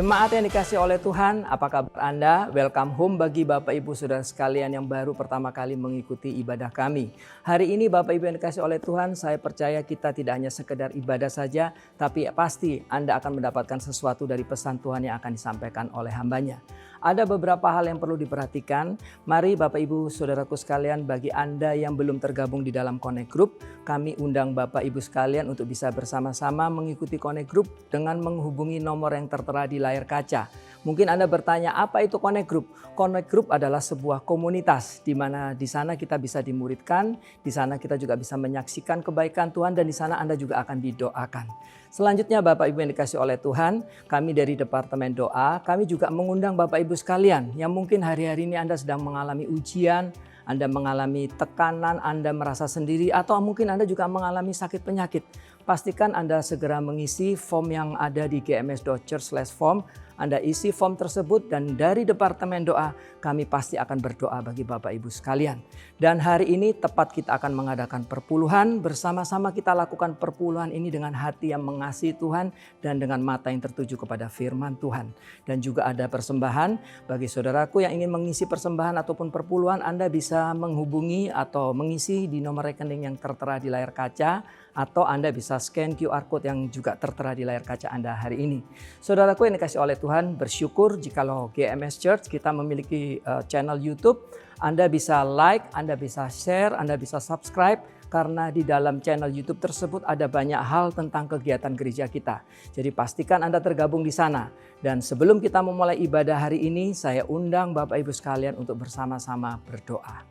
Jemaat yang dikasih oleh Tuhan, apa kabar Anda? Welcome home bagi Bapak Ibu Saudara sekalian yang baru pertama kali mengikuti ibadah kami. Hari ini Bapak Ibu yang dikasih oleh Tuhan, saya percaya kita tidak hanya sekedar ibadah saja, tapi pasti Anda akan mendapatkan sesuatu dari pesan Tuhan yang akan disampaikan oleh hambanya. Ada beberapa hal yang perlu diperhatikan. Mari Bapak Ibu Saudaraku sekalian, bagi Anda yang belum tergabung di dalam Connect Group, kami undang Bapak Ibu sekalian untuk bisa bersama-sama mengikuti Connect Group dengan menghubungi nomor yang tertera di layar kaca. Mungkin Anda bertanya, apa itu Connect Group? Connect Group adalah sebuah komunitas di mana di sana kita bisa dimuridkan, di sana kita juga bisa menyaksikan kebaikan Tuhan, dan di sana Anda juga akan didoakan. Selanjutnya Bapak Ibu yang dikasih oleh Tuhan, kami dari Departemen Doa, kami juga mengundang Bapak Ibu sekalian yang mungkin hari-hari ini Anda sedang mengalami ujian, Anda mengalami tekanan, Anda merasa sendiri, atau mungkin Anda juga mengalami sakit penyakit. Pastikan Anda segera mengisi form yang ada di gms.church/form. Anda isi form tersebut dan dari Departemen Doa kami pasti akan berdoa bagi Bapak Ibu sekalian. Dan hari ini tepat kita akan mengadakan perpuluhan. Bersama-sama kita lakukan perpuluhan ini dengan hati yang mengasihi Tuhan dan dengan mata yang tertuju kepada firman Tuhan. Dan juga ada persembahan bagi saudaraku yang ingin mengisi persembahan ataupun perpuluhan, Anda bisa menghubungi atau mengisi di nomor rekening yang tertera di layar kaca, atau Anda bisa scan QR Code yang juga tertera di layar kaca Anda hari ini. Saudaraku yang dikasih oleh Tuhan, bersyukur jikalau GMS Church kita memiliki channel YouTube. Anda bisa like, Anda bisa share, Anda bisa subscribe, karena di dalam channel YouTube tersebut ada banyak hal tentang kegiatan gereja kita. Jadi pastikan Anda tergabung di sana. Dan sebelum kita memulai ibadah hari ini, saya undang Bapak Ibu sekalian untuk bersama-sama berdoa.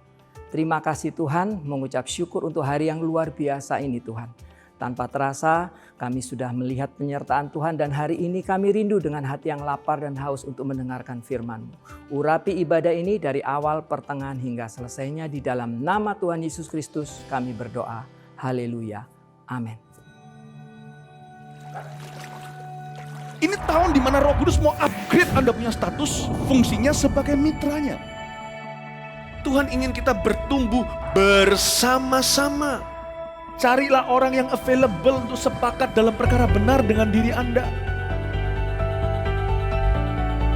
Terima kasih Tuhan, mengucap syukur untuk hari yang luar biasa ini Tuhan. Tanpa terasa kami sudah melihat penyertaan Tuhan, dan hari ini kami rindu dengan hati yang lapar dan haus untuk mendengarkan firman-Mu. Urapi ibadah ini dari awal, pertengahan hingga selesainya, di dalam nama Tuhan Yesus Kristus kami berdoa. Haleluya. Amin. Ini tahun di mana Roh Kudus mau upgrade Anda punya status, fungsinya sebagai mitranya. Tuhan ingin kita bertumbuh bersama-sama. Carilah orang yang available untuk sepakat dalam perkara benar dengan diri Anda.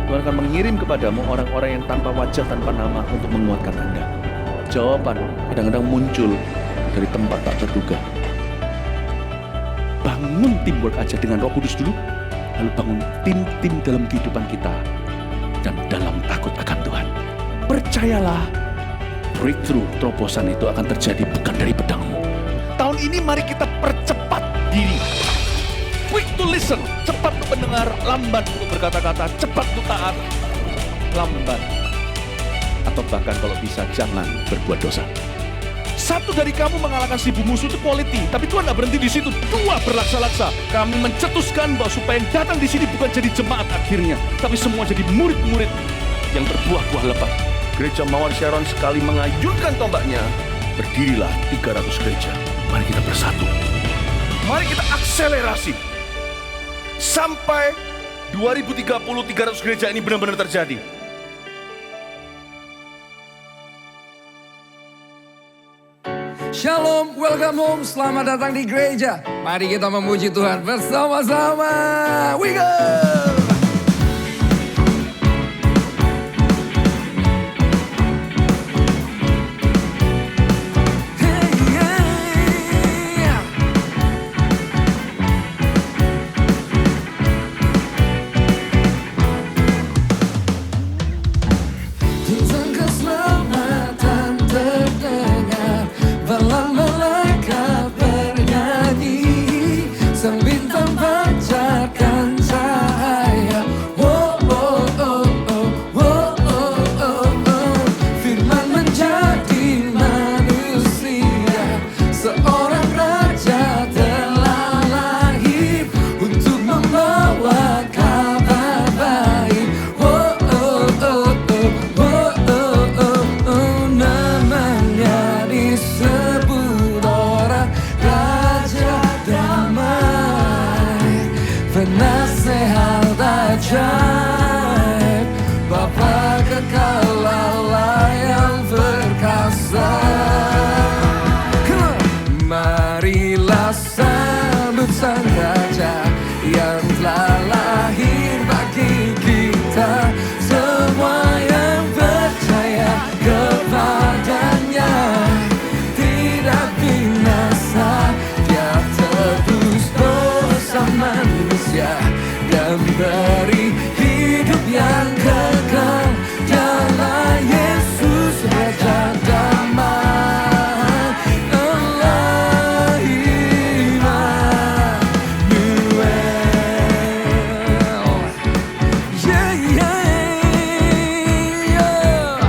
Tuhan akan mengirim kepadamu orang-orang yang tanpa wajah, tanpa nama untuk menguatkan Anda. Jawaban kadang-kadang muncul dari tempat tak terduga. Bangun teamwork aja dengan Roh Kudus dulu, lalu bangun tim-tim dalam kehidupan kita dan dalam takut akan Tuhan. Percayalah, breakthrough, terobosan itu akan terjadi bukan dari pedangmu. Tahun ini mari kita percepat diri. Quick to listen, cepat untuk mendengar, lambat untuk berkata-kata, cepat untuk taat, lambat. Atau bahkan kalau bisa jangan berbuat dosa. Satu dari kamu mengalahkan 1000 musuh itu quality, tapi Tuhan tidak berhenti di situ. 2 berlaksa-laksa. Kami mencetuskan bahwa supaya yang datang di sini bukan jadi jemaat akhirnya, tapi semua jadi murid-murid yang berbuah-buah lebat. Gereja Mawar Sharon sekali mengayunkan tombaknya, berdirilah 300 gereja. Mari kita bersatu. Mari kita akselerasi. Sampai 2030 300 gereja ini benar-benar terjadi. Shalom, welcome home, selamat datang di gereja. Mari kita memuji Tuhan bersama-sama. We go! Bintang pancarkan cahaya. Oh, oh, oh, oh, oh, oh, oh, oh. Firman menjadi manusia, seorang raja telah lahir untuk membawa kabar baik. Oh, oh, oh, oh, oh, oh, oh, oh. Namanya disebut orang Raja Damai, penasehat ajaib, Bapa kekal, Allah yang berkata. beri hidup yang kekal dalam Yesus Raja damai. Allah Immanuel. Yeah, yeah, yeah.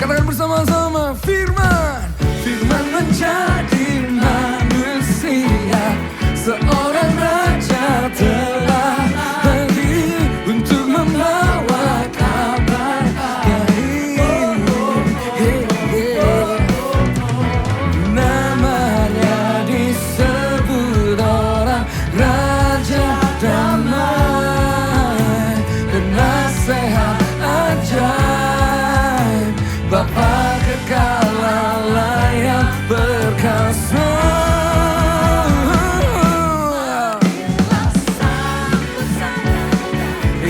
Katakan bersama-sama, firman, firman menjadi manusia. Seorang raja telah pergi untuk membawa kabar baik. Namanya disebut orang Raja Damai, penasehat ajaib, Bapa kekal, Allah yang perkasa.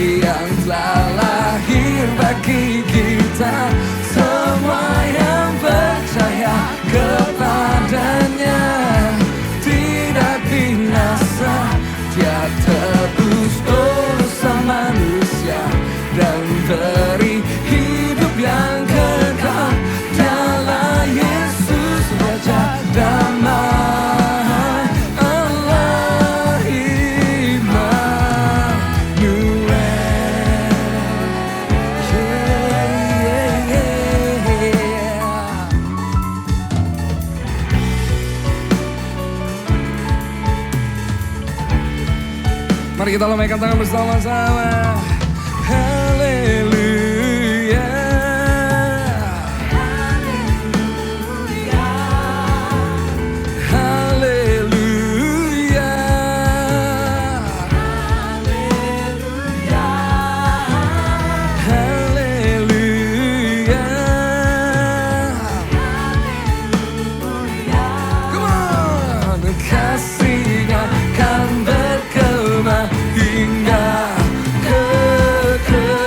Yang telah lahir bagi kita semua yang percaya kepadanya tidak binasa. Dia tebus dosa manusia dan beri hidup yang kekal dalam Yesus Raja damai. Allah Immanuel. Yeah, yeah, yeah. Mari kita lambaikan tangan bersama-sama. Haleluya. Haleluya. Haleluya. Come on. Kasih-Nya kan berkemah hingga kekal.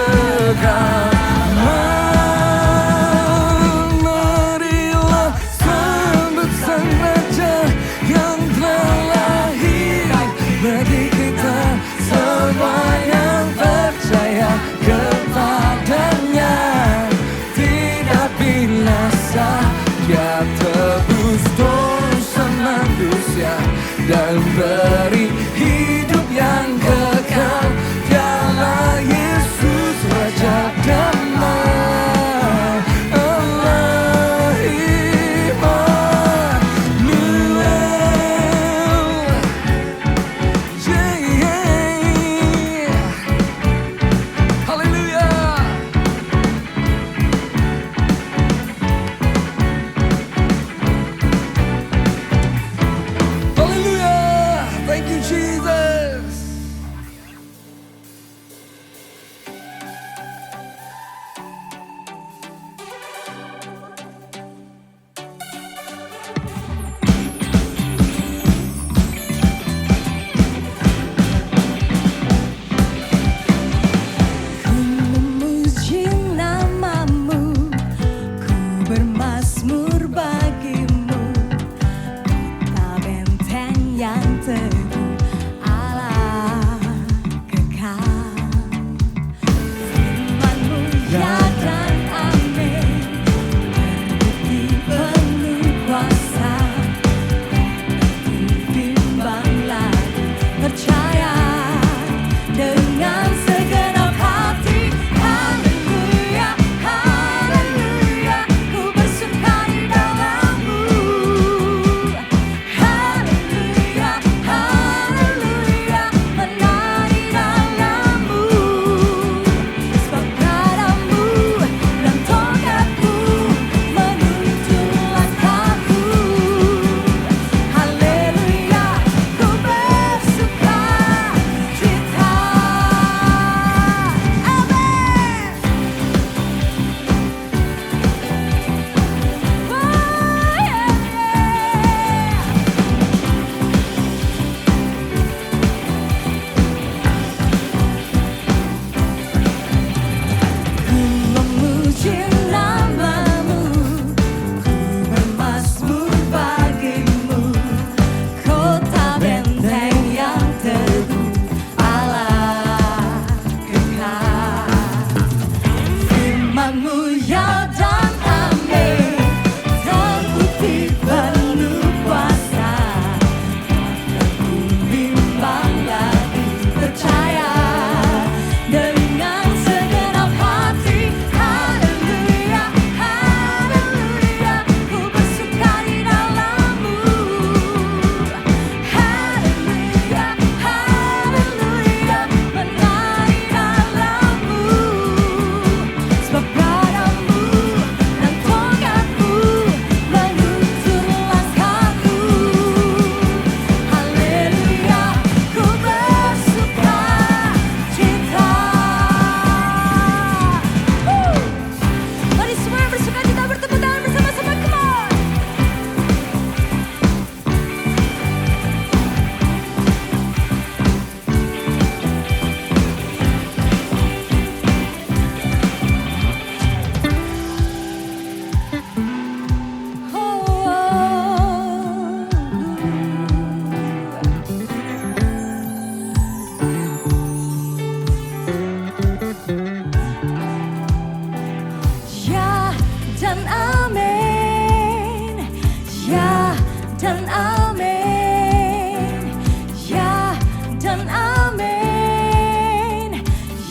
dan amin.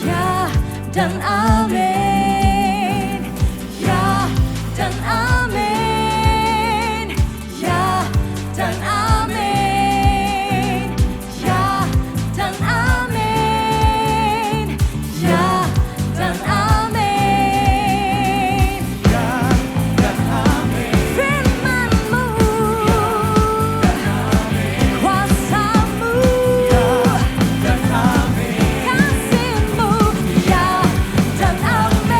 Ya dan amin. Ya dan amin. Ya dan amin. Ya dan amin. Ya dan amin. Firman-Mu, kuasa-Mu, kasih-Mu, ya dan amin.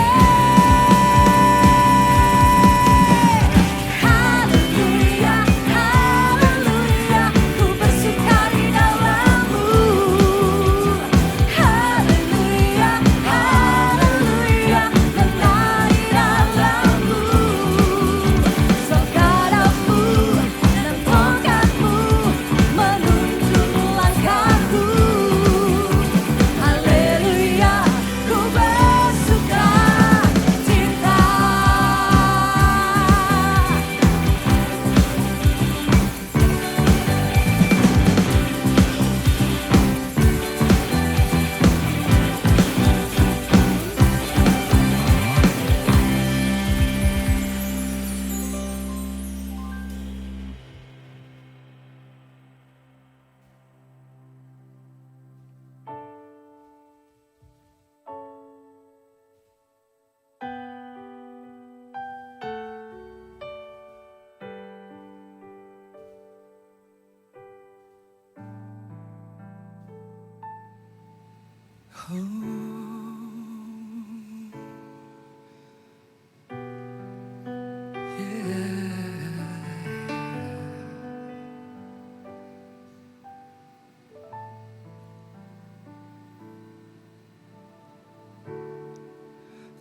Haleluya, haleluya, ku bersuka di dalam-Mu. Haleluya, haleluya, menari dalam-Mu. Sabdamu dan tongkat-Mu menuntun langkahku. Haleluya, ku bersuka cita.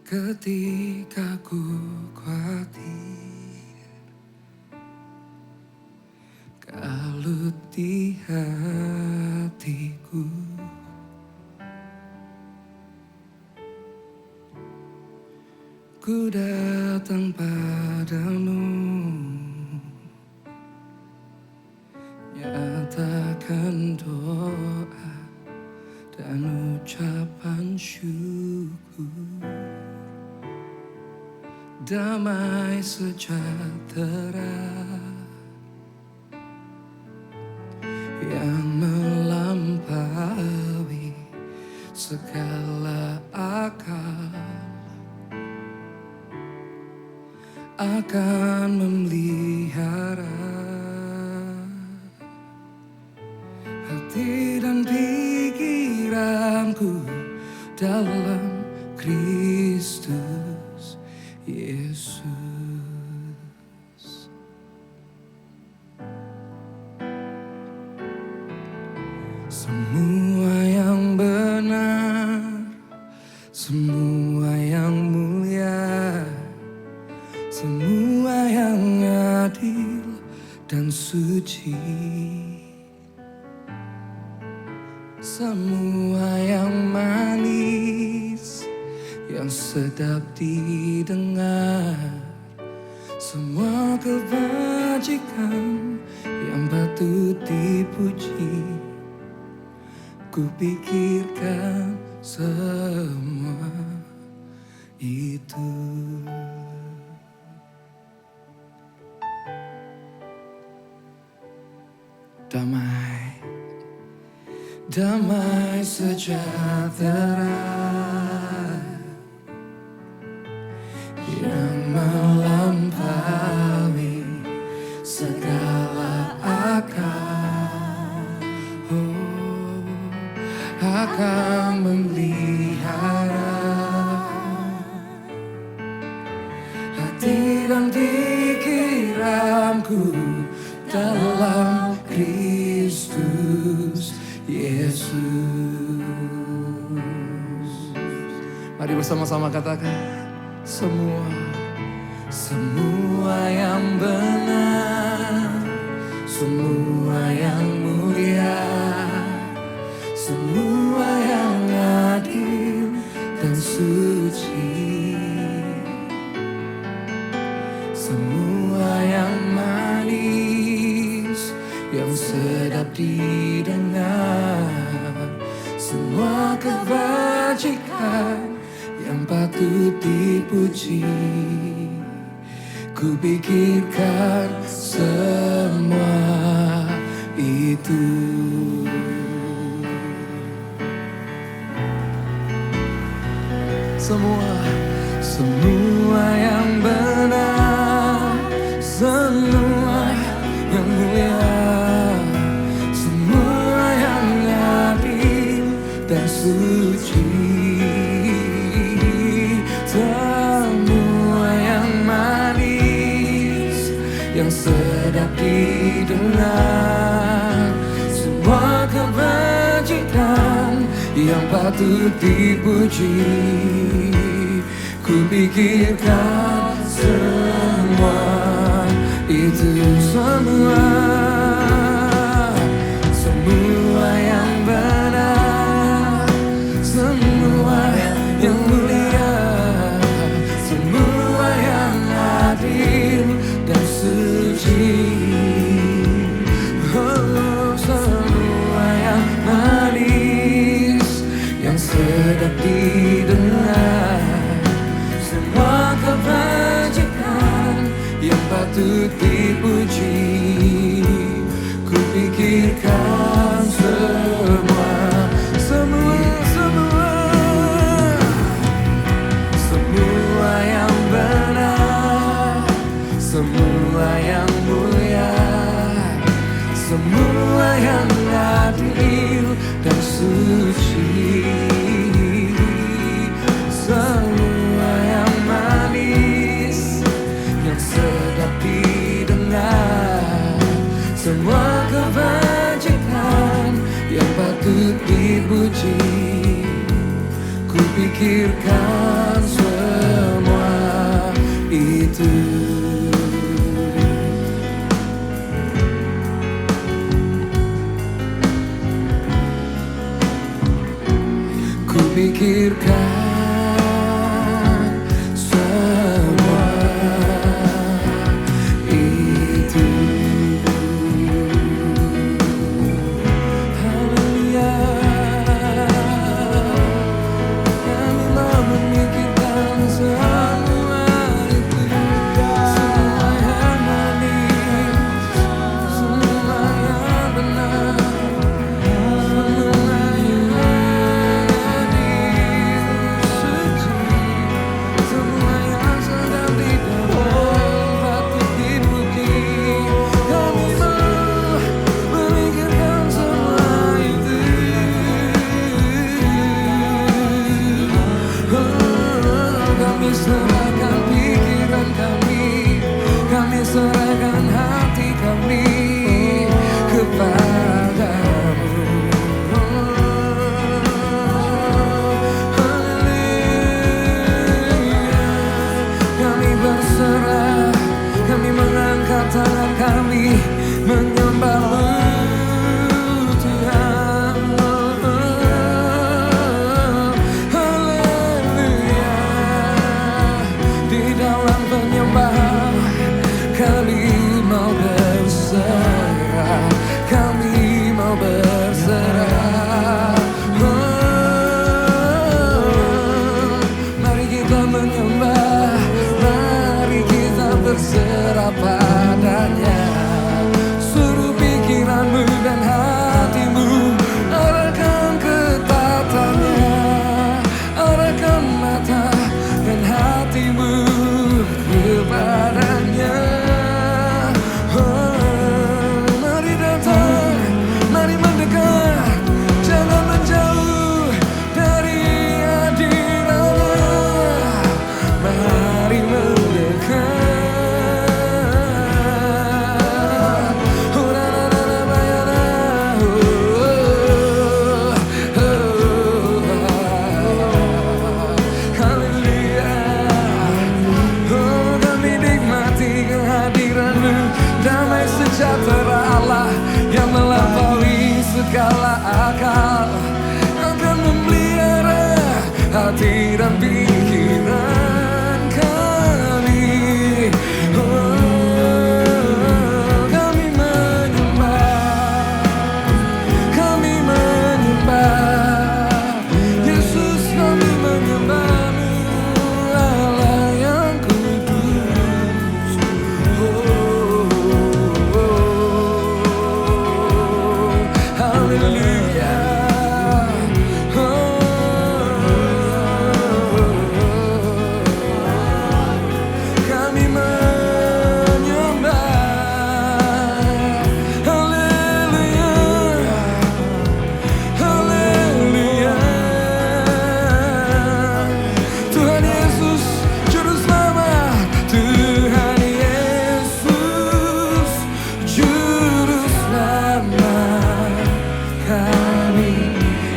Ketika ku khawatir, kalut di hatiku, ku datang padamu, nyatakan doa dan ucapan syukur. Damai sejahtera yang melampaui segala akal akan memelihara hati dan pikiranku dalam Kristus Yesus. Semua yang benar, semua yang mulia, semua yang adil dan suci, semua yang manis, yang sedap didengar, semua kebajikan yang patut dipuji, ku pikirkan semua itu. Damai, damai sejahtera yang melampaui segala akal, akan memelihara hati dan pikiranku dalam Kristus Yesus. Mari bersama-sama katakan, semua yang benar, semua yang mulia, semua yang adil dan suci, semua yang manis, yang sedap didengar, kebajikan yang patut dipuji. Ku pikirkan semua itu. Semua yang benar, semua yang mulia, semua yang adil dan suci, semua yang manis, yang sedap didengar, semua kebajikan yang patut dipuji. Ku pikirkan semua itu, semua yang benar, semua yang mulia, semua yang adil dan suci, semua yang manis, yang sedap didengar, semua kebajikan yang patut dipuji. Ku pikirkan semua yang benar, semua yang mulia, semua yang adil dan suci, semua yang manis, yang sedap didengar, semua kebajikan yang patut dipuji. Ku pikirkan semua itu. Ku pikirkan semua itu. Haleluya. Kami mau memikirkan semua itu, semua yang manis, semua yang benar, semua yang serahkan pikiran kami, kami serahkan hati kami kepadamu. Haleluya. Kami berserah, kami mengangkat tangan kami menyembah-Mu Tuhan. Kami mau berserah, kami mau berserah. Mari kita menyembah, mari kita berserah padanya. Suruh pikiranmu dan hatimu arahkan ke tatanya, arahkan mata dan hatimu kepadanya. Mari datang, mari mendekat, jangan menjauh dari hadiratnya. Mari mendekat. Haleluya. Kami nikmati kehadiran-Mu, damai sejahtera Allah yang melampaui segala akal akan memelihara hati dan pikiran kami. Kami menyembah, Yesus kami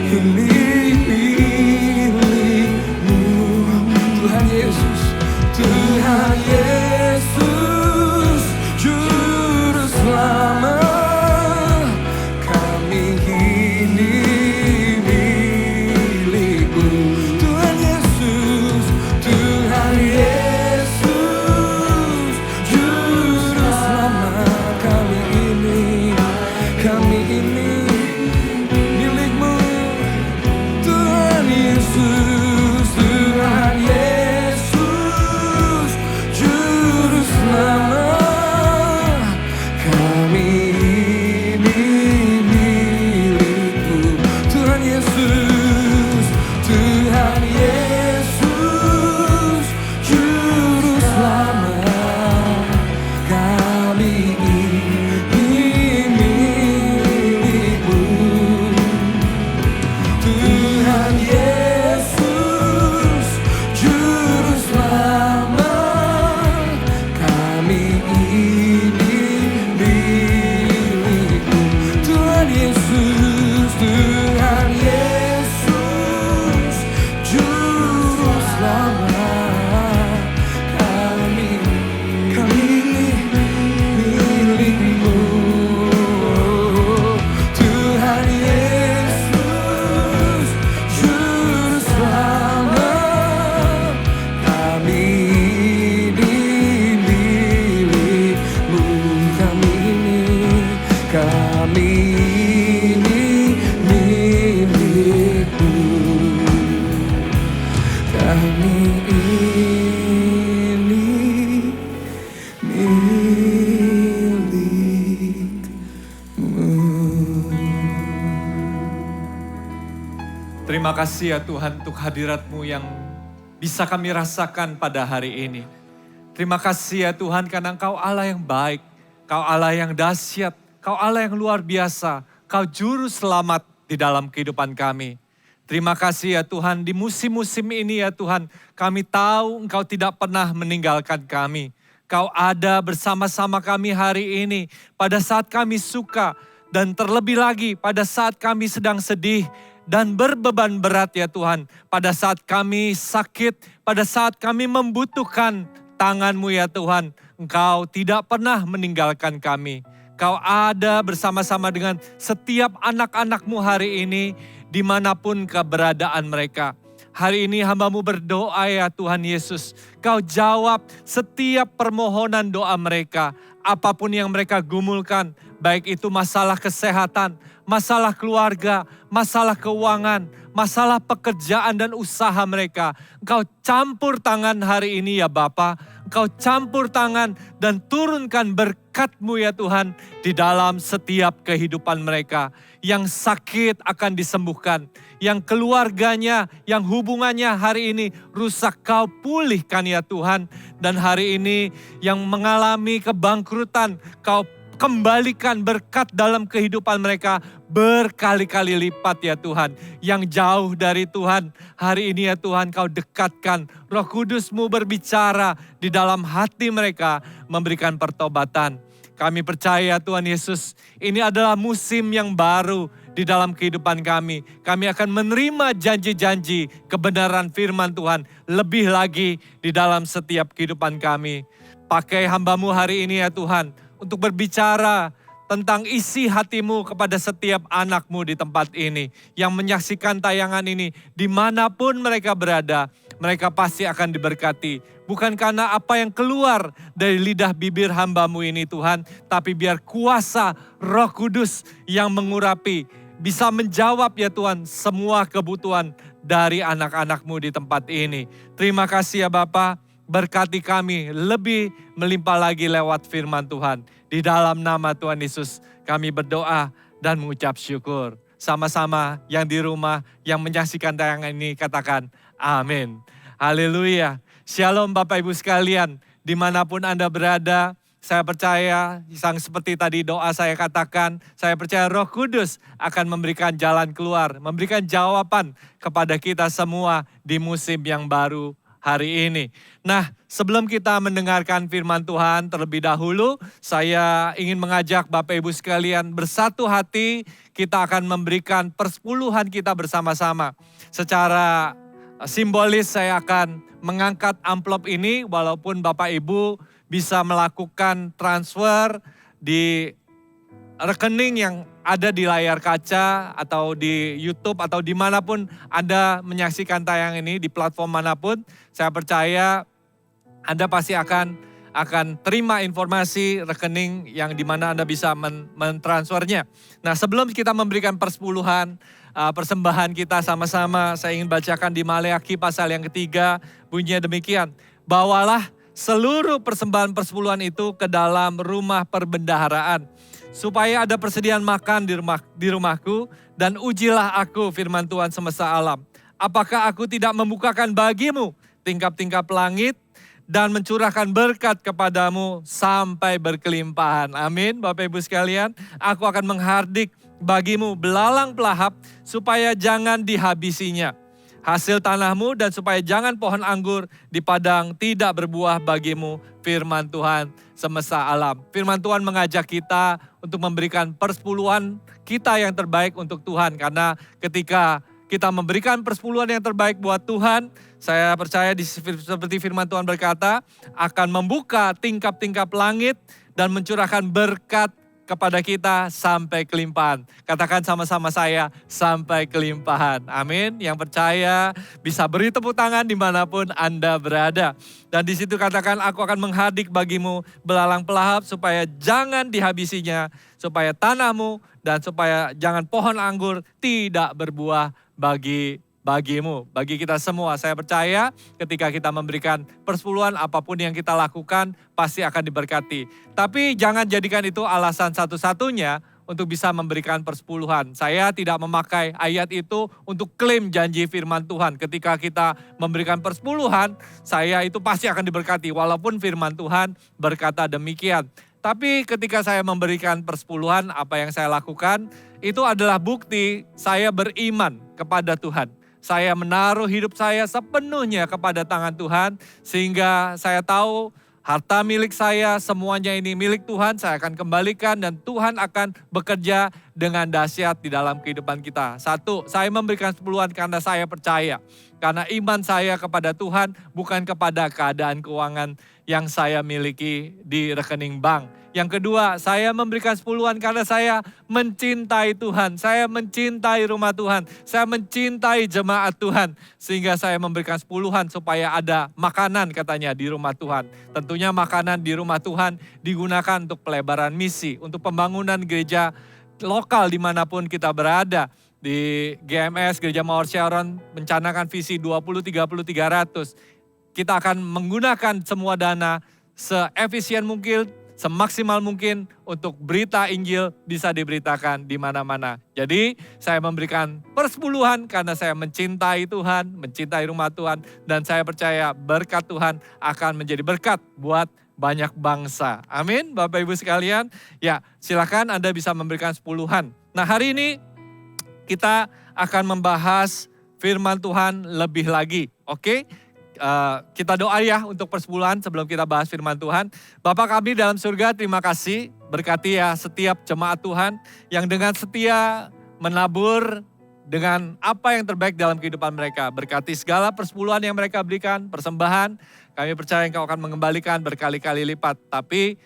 ini milik-Mu. Tuhan Yesus, Tuhan Yesus, Juru Selamat, kami ini milik-Mu. Tuhan Yesus, Tuhan Yesus, Juru Selamat, kami ini milik-Mu. Tuhan Yesus, Tuhan Yesus, Juru Selamat, kami ini milik-Mu. Tuhan Yesus, Tuhan Yesus, Juru Selamat, kami ini milik-Mu. Tuhan Yesus, Juru Selamat, kami ini milik-Mu. Tuhan Yesus, Tuhan Yesus, Juru Selamat, kami ini milik-Mu. Tuhan Yesus, Juru Selamat, kami ini milik-Mu. Kami ini milik-Mu. Kami ini milik-Mu. Terima kasih ya Tuhan untuk hadirat-Mu yang bisa kami rasakan pada hari ini. Terima kasih ya Tuhan karena Engkau Allah yang baik, Kau Allah yang dahsyat, Kau Allah yang luar biasa, Kau Juru Selamat di dalam kehidupan kami. Terima kasih ya Tuhan, di musim-musim ini ya Tuhan, kami tahu Engkau tidak pernah meninggalkan kami. Kau ada bersama-sama kami hari ini pada saat kami suka dan terlebih lagi pada saat kami sedang sedih dan berbeban berat ya Tuhan. Pada saat kami sakit, pada saat kami membutuhkan tangan-Mu ya Tuhan. Engkau tidak pernah meninggalkan kami. Kau ada bersama-sama dengan setiap anak-anak-Mu hari ini, dimanapun keberadaan mereka. Hari ini hamba-Mu berdoa ya Tuhan Yesus. Kau jawab setiap permohonan doa mereka. Apapun yang mereka gumulkan, baik itu masalah kesehatan, masalah keluarga, masalah keuangan, masalah pekerjaan dan usaha mereka. Engkau campur tangan hari ini ya Bapa. Engkau campur tangan dan turunkan berkat-Mu ya Tuhan di dalam setiap kehidupan mereka. Yang sakit akan disembuhkan. Yang keluarganya, yang hubungannya hari ini rusak, Kau pulihkan ya Tuhan. Dan hari ini yang mengalami kebangkrutan, Kau kembalikan berkat dalam kehidupan mereka berkali-kali lipat ya Tuhan. Yang jauh dari Tuhan, hari ini ya Tuhan Kau dekatkan. Roh Kudus-Mu berbicara di dalam hati mereka, memberikan pertobatan. Kami percaya Tuhan Yesus, ini adalah musim yang baru di dalam kehidupan kami. Kami akan menerima janji-janji kebenaran firman Tuhan lebih lagi di dalam setiap kehidupan kami. Pakai hamba-Mu hari ini ya Tuhan, untuk berbicara tentang isi hati-Mu kepada setiap anak-Mu di tempat ini. Yang menyaksikan tayangan ini, dimanapun mereka berada, mereka pasti akan diberkati. Bukan karena apa yang keluar dari lidah bibir hamba-Mu ini Tuhan, tapi biar kuasa Roh Kudus yang mengurapi, bisa menjawab ya Tuhan semua kebutuhan dari anak-anak-Mu di tempat ini. Terima kasih ya Bapa. Berkati kami lebih melimpah lagi lewat firman Tuhan. Di dalam nama Tuhan Yesus kami berdoa dan mengucap syukur. Sama-sama yang di rumah, yang menyaksikan tayangan ini katakan amin. Haleluya. Shalom Bapak Ibu sekalian. Dimanapun Anda berada, saya percaya yang seperti tadi doa saya katakan, saya percaya Roh Kudus akan memberikan jalan keluar, memberikan jawaban kepada kita semua di musim yang baru hari ini. Nah, sebelum kita mendengarkan firman Tuhan terlebih dahulu, saya ingin mengajak Bapak Ibu sekalian bersatu hati, kita akan memberikan persepuluhan kita bersama-sama. Secara simbolis saya akan mengangkat amplop ini, walaupun Bapak Ibu bisa melakukan transfer di rekening yang ada di layar kaca atau di YouTube atau dimanapun Anda menyaksikan tayang ini, di platform manapun. Saya percaya Anda pasti akan terima informasi rekening yang dimana Anda bisa mentransfernya. Nah, sebelum kita memberikan persepuluhan, persembahan kita sama-sama, saya ingin bacakan di Maleakhi pasal yang ketiga, bunyinya demikian. Bawalah seluruh persembahan persepuluhan itu ke dalam rumah perbendaharaan, supaya ada persediaan makan di rumahku, dan ujilah aku, firman Tuhan semesta alam. Apakah aku tidak membukakan bagimu tingkap-tingkap langit dan mencurahkan berkat kepadamu sampai berkelimpahan. Amin, Bapak Ibu sekalian. Aku akan menghardik bagimu belalang pelahap supaya jangan dihabisinya. Hasil tanahmu dan supaya jangan pohon anggur di padang tidak berbuah bagimu, firman Tuhan semesta alam. Firman Tuhan mengajak kita untuk memberikan persepuluhan kita yang terbaik untuk Tuhan. Karena ketika kita memberikan persepuluhan yang terbaik buat Tuhan, saya percaya seperti firman Tuhan berkata, akan membuka tingkap-tingkap langit dan mencurahkan berkat kepada kita sampai kelimpahan. Katakan sama-sama saya, sampai kelimpahan. Amin. Yang percaya bisa beri tepuk tangan dimanapun Anda berada. Dan di situ katakan, aku akan menghardik bagimu belalang pelahap supaya jangan dihabisinya, supaya tanahmu dan supaya jangan pohon anggur tidak berbuah bagimu, bagi kita semua. Saya percaya ketika kita memberikan persepuluhan, apapun yang kita lakukan pasti akan diberkati. Tapi jangan jadikan itu alasan satu-satunya untuk bisa memberikan persepuluhan. Saya tidak memakai ayat itu untuk klaim janji firman Tuhan. Ketika kita memberikan persepuluhan, saya itu pasti akan diberkati, walaupun firman Tuhan berkata demikian. Tapi ketika saya memberikan persepuluhan, apa yang saya lakukan itu adalah bukti saya beriman kepada Tuhan. Saya menaruh hidup saya sepenuhnya kepada tangan Tuhan, sehingga saya tahu harta milik saya, semuanya ini milik Tuhan, saya akan kembalikan dan Tuhan akan bekerja dengan dahsyat di dalam kehidupan kita. Satu, saya memberikan sepuluhan karena saya percaya. Karena iman saya kepada Tuhan bukan kepada keadaan keuangan yang saya miliki di rekening bank. Yang kedua, saya memberikan sepuluhan karena saya mencintai Tuhan. Saya mencintai rumah Tuhan. Saya mencintai jemaat Tuhan. Sehingga saya memberikan sepuluhan supaya ada makanan katanya di rumah Tuhan. Tentunya makanan di rumah Tuhan digunakan untuk pelebaran misi, untuk pembangunan gereja lokal dimanapun kita berada. Di GMS, Gereja Mawar Sharon, mencanangkan visi 20-30-300. Kita akan menggunakan semua dana seefisien mungkin, semaksimal mungkin untuk berita Injil bisa diberitakan di mana-mana. Jadi saya memberikan persepuluhan karena saya mencintai Tuhan, mencintai rumah Tuhan, dan saya percaya berkat Tuhan akan menjadi berkat buat banyak bangsa. Amin, Bapak Ibu sekalian. Ya, silakan Anda bisa memberikan sepuluhan. Nah, hari ini kita akan membahas firman Tuhan lebih lagi, oke? Kita doa ya untuk persepuluhan sebelum kita bahas firman Tuhan. Bapa kami dalam surga, terima kasih, berkati ya setiap jemaat Tuhan yang dengan setia menabur dengan apa yang terbaik dalam kehidupan mereka. Berkati segala persepuluhan yang mereka berikan, persembahan, kami percaya Engkau akan mengembalikan berkali-kali lipat. Tapi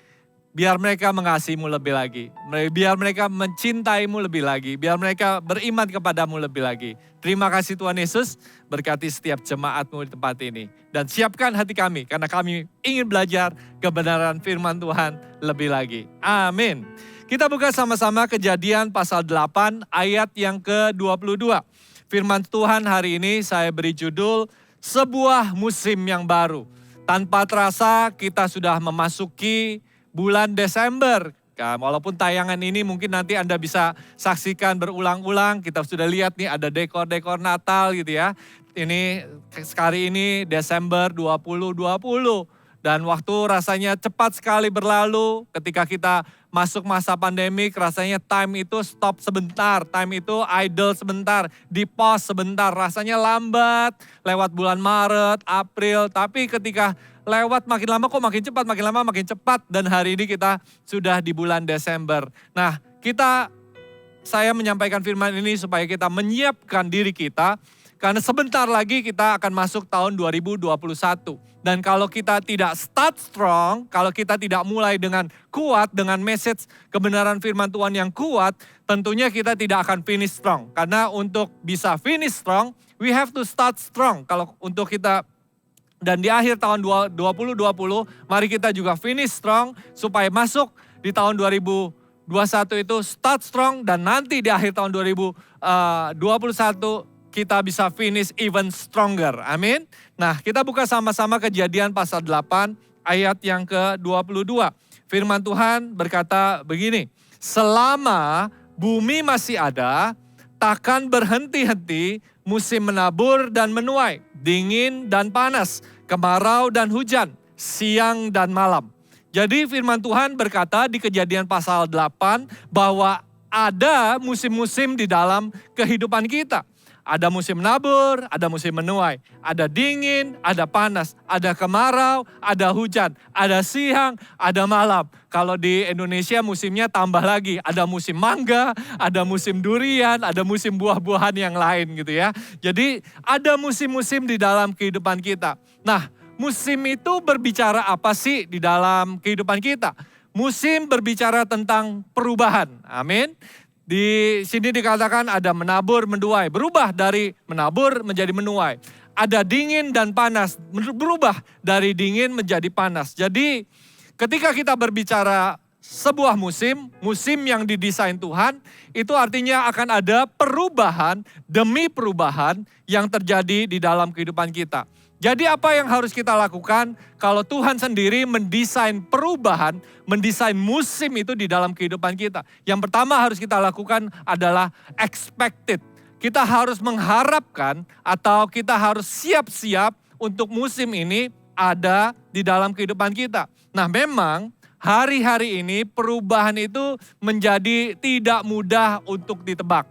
biar mereka mengasihimu lebih lagi. Biar mereka mencintaimu lebih lagi. Biar mereka beriman kepadamu lebih lagi. Terima kasih Tuhan Yesus, berkati setiap jemaatmu di tempat ini. Dan siapkan hati kami, karena kami ingin belajar kebenaran firman Tuhan lebih lagi. Amin. Kita buka sama-sama Kejadian pasal 8 ayat yang ke-22. Firman Tuhan hari ini saya beri judul, Sebuah Musim yang Baru. Tanpa terasa kita sudah memasuki bulan Desember. Walaupun tayangan ini mungkin nanti Anda bisa saksikan berulang-ulang. Kita sudah lihat nih ada dekor-dekor Natal gitu ya. Ini sekali ini Desember 2020. Dan waktu rasanya cepat sekali berlalu ketika kita masuk masa pandemik, rasanya time itu stop sebentar, time itu idle sebentar, di pause sebentar, rasanya lambat lewat bulan Maret, April, tapi ketika lewat makin lama kok makin cepat, makin lama makin cepat, dan hari ini kita sudah di bulan Desember. Nah, saya menyampaikan firman ini supaya kita menyiapkan diri kita, karena sebentar lagi kita akan masuk tahun 2021. Dan kalau kita tidak start strong, kalau kita tidak mulai dengan kuat, dengan message kebenaran firman Tuhan yang kuat, tentunya kita tidak akan finish strong. Karena untuk bisa finish strong, we have to start strong. Kalau untuk kita, dan di akhir tahun 2020, mari kita juga finish strong supaya masuk di tahun 2021 itu start strong, dan nanti di akhir tahun 2021 kita bisa finish even stronger. Amin. Nah, kita buka sama-sama Kejadian pasal 8 ayat yang ke-22. Firman Tuhan berkata begini, selama bumi masih ada, takkan berhenti-henti musim menabur dan menuai, dingin dan panas, kemarau dan hujan, siang dan malam. Jadi firman Tuhan berkata di Kejadian pasal 8 bahwa ada musim-musim di dalam kehidupan kita. Ada musim menabur, ada musim menuai, ada dingin, ada panas, ada kemarau, ada hujan, ada siang, ada malam. Kalau di Indonesia musimnya tambah lagi, ada musim mangga, ada musim durian, ada musim buah-buahan yang lain gitu ya. Jadi ada musim-musim di dalam kehidupan kita. Nah, musim itu berbicara apa sih di dalam kehidupan kita? Musim berbicara tentang perubahan, amin. Di sini dikatakan ada menabur, menuai, berubah dari menabur menjadi menuai. Ada dingin dan panas, berubah dari dingin menjadi panas. Jadi ketika kita berbicara sebuah musim, musim yang didesain Tuhan, itu artinya akan ada perubahan demi perubahan yang terjadi di dalam kehidupan kita. Jadi apa yang harus kita lakukan kalau Tuhan sendiri mendesain perubahan, mendesain musim itu di dalam kehidupan kita. Yang pertama harus kita lakukan adalah expected. Kita harus mengharapkan atau kita harus siap-siap untuk musim ini ada di dalam kehidupan kita. Nah, memang hari-hari ini perubahan itu menjadi tidak mudah untuk ditebak.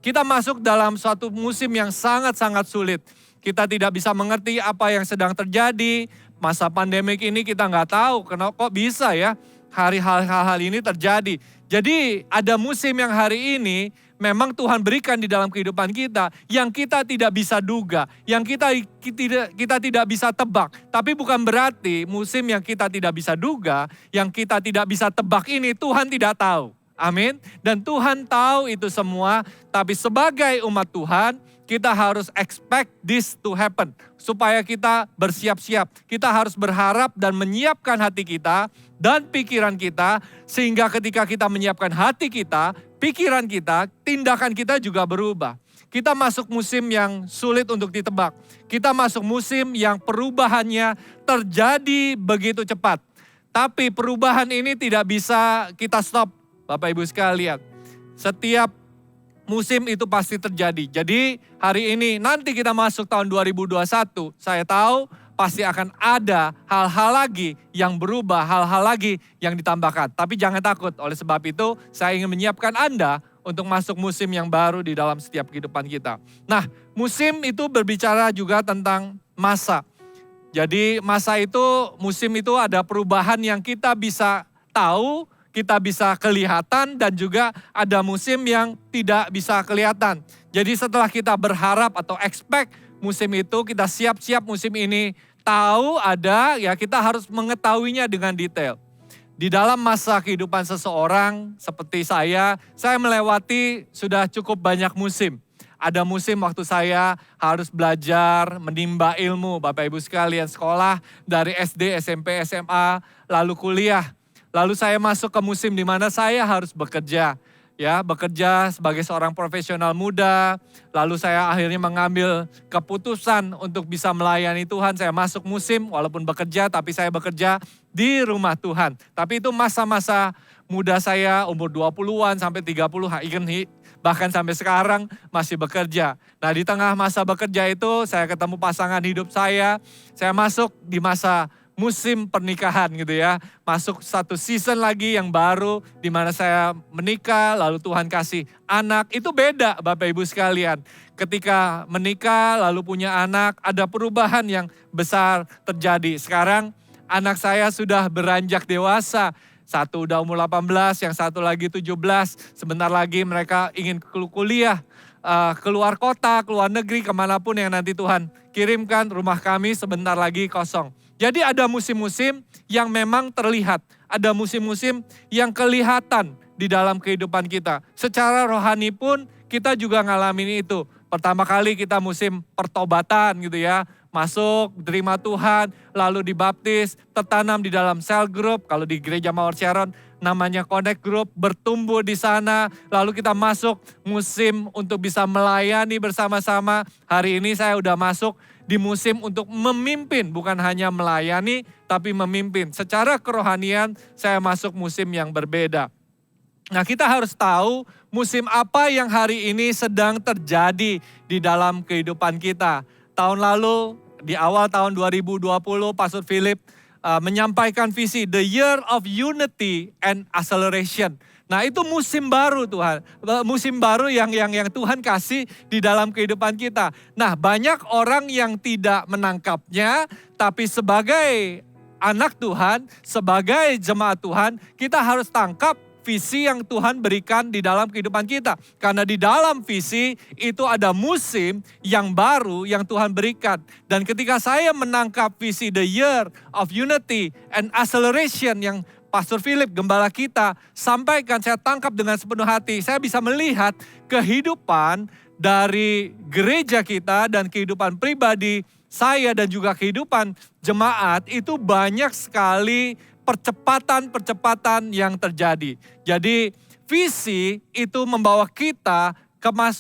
Kita masuk dalam suatu musim yang sangat-sangat sulit. Kita tidak bisa mengerti apa yang sedang terjadi. Masa pandemik ini kita nggak tahu kenapa kok bisa ya hal-hal ini terjadi. Jadi ada musim yang hari ini memang Tuhan berikan di dalam kehidupan kita yang kita tidak bisa duga, yang kita tidak bisa tebak. Tapi bukan berarti musim yang kita tidak bisa duga, yang kita tidak bisa tebak ini Tuhan tidak tahu. Amin. Dan Tuhan tahu itu semua, tapi sebagai umat Tuhan, kita harus expect this to happen. Supaya kita bersiap-siap. Kita harus berharap dan menyiapkan hati kita dan pikiran kita. Sehingga ketika kita menyiapkan hati kita, pikiran kita, tindakan kita juga berubah. Kita masuk musim yang sulit untuk ditebak. Kita masuk musim yang perubahannya terjadi begitu cepat. Tapi perubahan ini tidak bisa kita stop, Bapak Ibu sekalian. Setiap musim itu pasti terjadi. Jadi hari ini nanti kita masuk tahun 2021, saya tahu pasti akan ada hal-hal lagi yang berubah, hal-hal lagi yang ditambahkan. Tapi jangan takut, oleh sebab itu saya ingin menyiapkan Anda untuk masuk musim yang baru di dalam setiap kehidupan kita. Nah, musim itu berbicara juga tentang masa. Jadi musim itu ada perubahan yang kita bisa tahu, kita bisa kelihatan, dan juga ada musim yang tidak bisa kelihatan. Jadi setelah kita berharap atau expect musim itu, kita siap-siap musim ini tahu ada, ya kita harus mengetahuinya dengan detail. Di dalam masa kehidupan seseorang seperti saya melewati sudah cukup banyak musim. Ada musim waktu saya harus belajar, menimba ilmu, Bapak Ibu sekalian, sekolah dari SD, SMP, SMA, lalu kuliah. Lalu saya masuk ke musim di mana saya harus bekerja. Ya, bekerja sebagai seorang profesional muda. Lalu saya akhirnya mengambil keputusan untuk bisa melayani Tuhan. Saya masuk musim walaupun bekerja, tapi saya bekerja di rumah Tuhan. Tapi itu masa-masa muda saya, umur 20-an sampai 30, bahkan sampai sekarang masih bekerja. Nah, di tengah masa bekerja itu saya ketemu pasangan hidup saya masuk di masa musim pernikahan gitu ya. Masuk satu season lagi yang baru di mana saya menikah lalu Tuhan kasih anak. Itu beda Bapak Ibu sekalian. Ketika menikah lalu punya anak ada perubahan yang besar terjadi. Sekarang anak saya sudah beranjak dewasa. Satu udah umur 18, yang satu lagi 17. Sebentar lagi mereka ingin kuliah, keluar kota, keluar negeri, kemanapun yang nanti Tuhan kirimkan. Rumah kami sebentar lagi kosong. Jadi ada musim-musim yang memang terlihat. Ada musim-musim yang kelihatan di dalam kehidupan kita. Secara rohani pun kita juga ngalamin itu. Pertama kali kita musim pertobatan gitu ya. Masuk, terima Tuhan, lalu dibaptis, tertanam di dalam cell group. Kalau di Gereja Mawar Sharon namanya Connect Group, bertumbuh di sana. Lalu kita masuk musim untuk bisa melayani bersama-sama. Hari ini saya udah masuk di musim untuk memimpin, bukan hanya melayani, tapi memimpin. Secara kerohanian saya masuk musim yang berbeda. Nah, kita harus tahu musim apa yang hari ini sedang terjadi di dalam kehidupan kita. Tahun lalu, di awal tahun 2020, Pastor Philip menyampaikan visi The Year of Unity and Acceleration. Nah, itu musim baru Tuhan, musim baru yang Tuhan kasih di dalam kehidupan kita. Nah, banyak orang yang tidak menangkapnya, tapi sebagai anak Tuhan, sebagai jemaat Tuhan, kita harus tangkap visi yang Tuhan berikan di dalam kehidupan kita. Karena di dalam visi itu ada musim yang baru yang Tuhan berikan. Dan ketika saya menangkap visi The Year of Unity and Acceleration yang Pastor Philip, gembala kita, sampaikan, saya tangkap dengan sepenuh hati. Saya bisa melihat kehidupan dari gereja kita dan kehidupan pribadi saya dan juga kehidupan jemaat itu banyak sekali percepatan-percepatan yang terjadi. Jadi visi itu membawa kita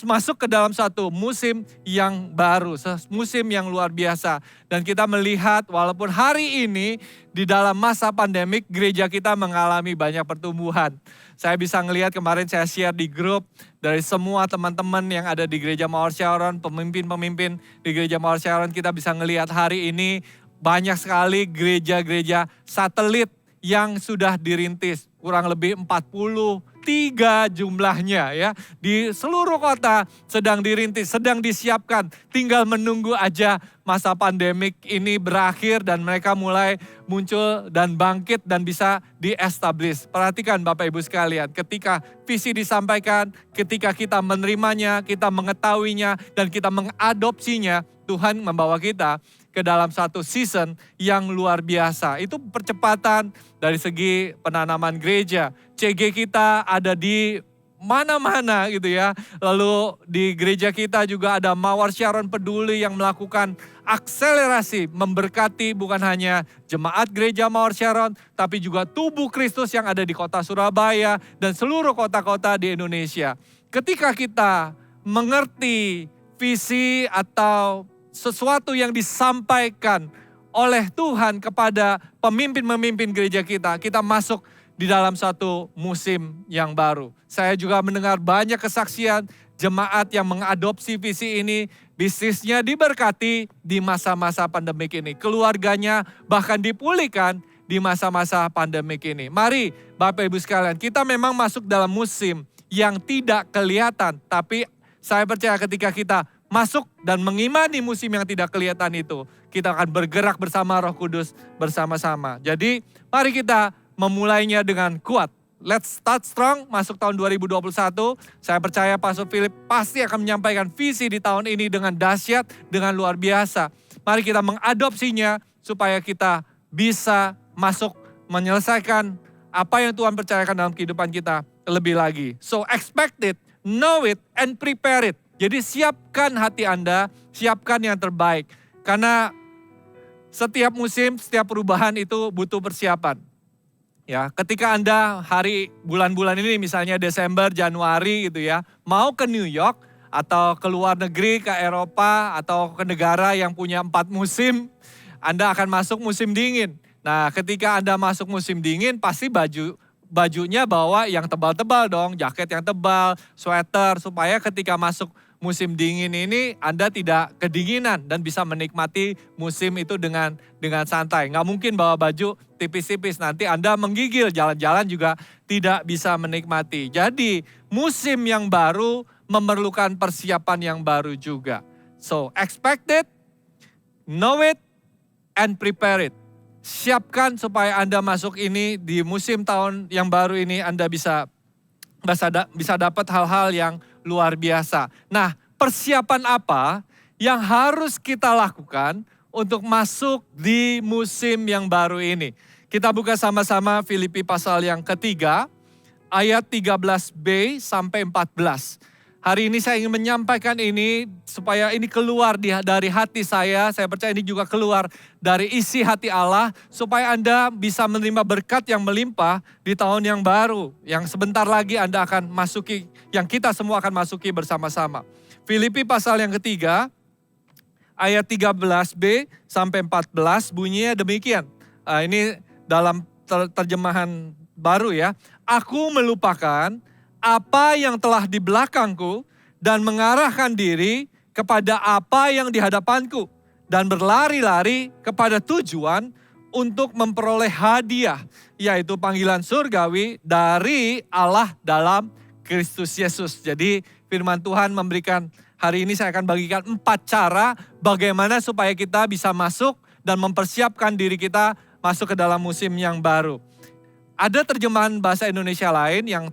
masuk ke dalam satu musim yang baru, musim yang luar biasa. Dan kita melihat walaupun hari ini di dalam masa pandemik gereja kita mengalami banyak pertumbuhan. Saya bisa ngelihat kemarin saya share di grup dari semua teman-teman yang ada di Gereja Mawar Sharon, pemimpin-pemimpin di Gereja Mawar Sharon, kita bisa ngelihat hari ini banyak sekali gereja-gereja satelit yang sudah dirintis. Kurang lebih 43 jumlahnya ya. Di seluruh kota sedang dirintis, sedang disiapkan. Tinggal menunggu aja masa pandemik ini berakhir dan mereka mulai muncul dan bangkit dan bisa di-establish. Perhatikan Bapak Ibu sekalian, ketika visi disampaikan, ketika kita menerimanya, kita mengetahuinya, dan kita mengadopsinya, Tuhan membawa kita ke dalam satu season yang luar biasa. Itu percepatan dari segi penanaman gereja. CG kita ada di mana-mana gitu ya. Lalu di gereja kita juga ada Mawar Sharon Peduli yang melakukan akselerasi, memberkati bukan hanya jemaat gereja Mawar Sharon, tapi juga tubuh Kristus yang ada di kota Surabaya dan seluruh kota-kota di Indonesia. Ketika kita mengerti visi atau sesuatu yang disampaikan oleh Tuhan kepada pemimpin-pemimpin gereja kita, kita masuk di dalam satu musim yang baru. Saya juga mendengar banyak kesaksian jemaat yang mengadopsi visi ini, bisnisnya diberkati di masa-masa pandemik ini. Keluarganya bahkan dipulihkan di masa-masa pandemik ini. Mari Bapak Ibu sekalian, kita memang masuk dalam musim yang tidak kelihatan, tapi saya percaya ketika kita masuk dan mengimani musim yang tidak kelihatan itu, kita akan bergerak bersama Roh Kudus bersama-sama. Jadi mari kita memulainya dengan kuat. Let's start strong, masuk tahun 2021. Saya percaya Pastor Philip pasti akan menyampaikan visi di tahun ini dengan dahsyat, dengan luar biasa. Mari kita mengadopsinya supaya kita bisa masuk menyelesaikan apa yang Tuhan percayakan dalam kehidupan kita lebih lagi. So expect it, know it, and prepare it. Jadi siapkan hati Anda, siapkan yang terbaik. Karena setiap musim, setiap perubahan itu butuh persiapan. Ya, ketika Anda bulan-bulan ini misalnya Desember, Januari gitu ya, mau ke New York atau ke luar negeri, ke Eropa atau ke negara yang punya 4 musim, Anda akan masuk musim dingin. Nah, ketika Anda masuk musim dingin pasti bajunya bawa yang tebal-tebal dong, jaket yang tebal, sweater, supaya ketika masuk musim dingin ini Anda tidak kedinginan dan bisa menikmati musim itu dengan santai. Nggak mungkin bawa baju tipis-tipis, nanti Anda menggigil, jalan-jalan juga tidak bisa menikmati. Jadi musim yang baru memerlukan persiapan yang baru juga. So expect it, know it, and prepare it. Siapkan supaya Anda masuk ini di musim tahun yang baru ini Anda bisa dapat hal-hal yang luar biasa. Nah, persiapan apa yang harus kita lakukan untuk masuk di musim yang baru ini? Kita buka sama-sama Filipi pasal yang ketiga, ayat 13b sampai 14. Hari ini saya ingin menyampaikan ini supaya ini keluar dari hati saya. Saya percaya ini juga keluar dari isi hati Allah. Supaya Anda bisa menerima berkat yang melimpah di tahun yang baru. Yang sebentar lagi Anda akan masuki, yang kita semua akan masuki bersama-sama. Filipi pasal yang ketiga, ayat 13b sampai 14 bunyinya demikian. Ini dalam terjemahan baru ya. Aku melupakan apa yang telah di belakangku dan mengarahkan diri kepada apa yang di hadapanku dan berlari-lari kepada tujuan untuk memperoleh hadiah, yaitu panggilan surgawi dari Allah dalam Kristus Yesus. Jadi firman Tuhan memberikan, hari ini saya akan bagikan 4 cara bagaimana supaya kita bisa masuk dan mempersiapkan diri kita masuk ke dalam musim yang baru. Ada terjemahan bahasa Indonesia lain yang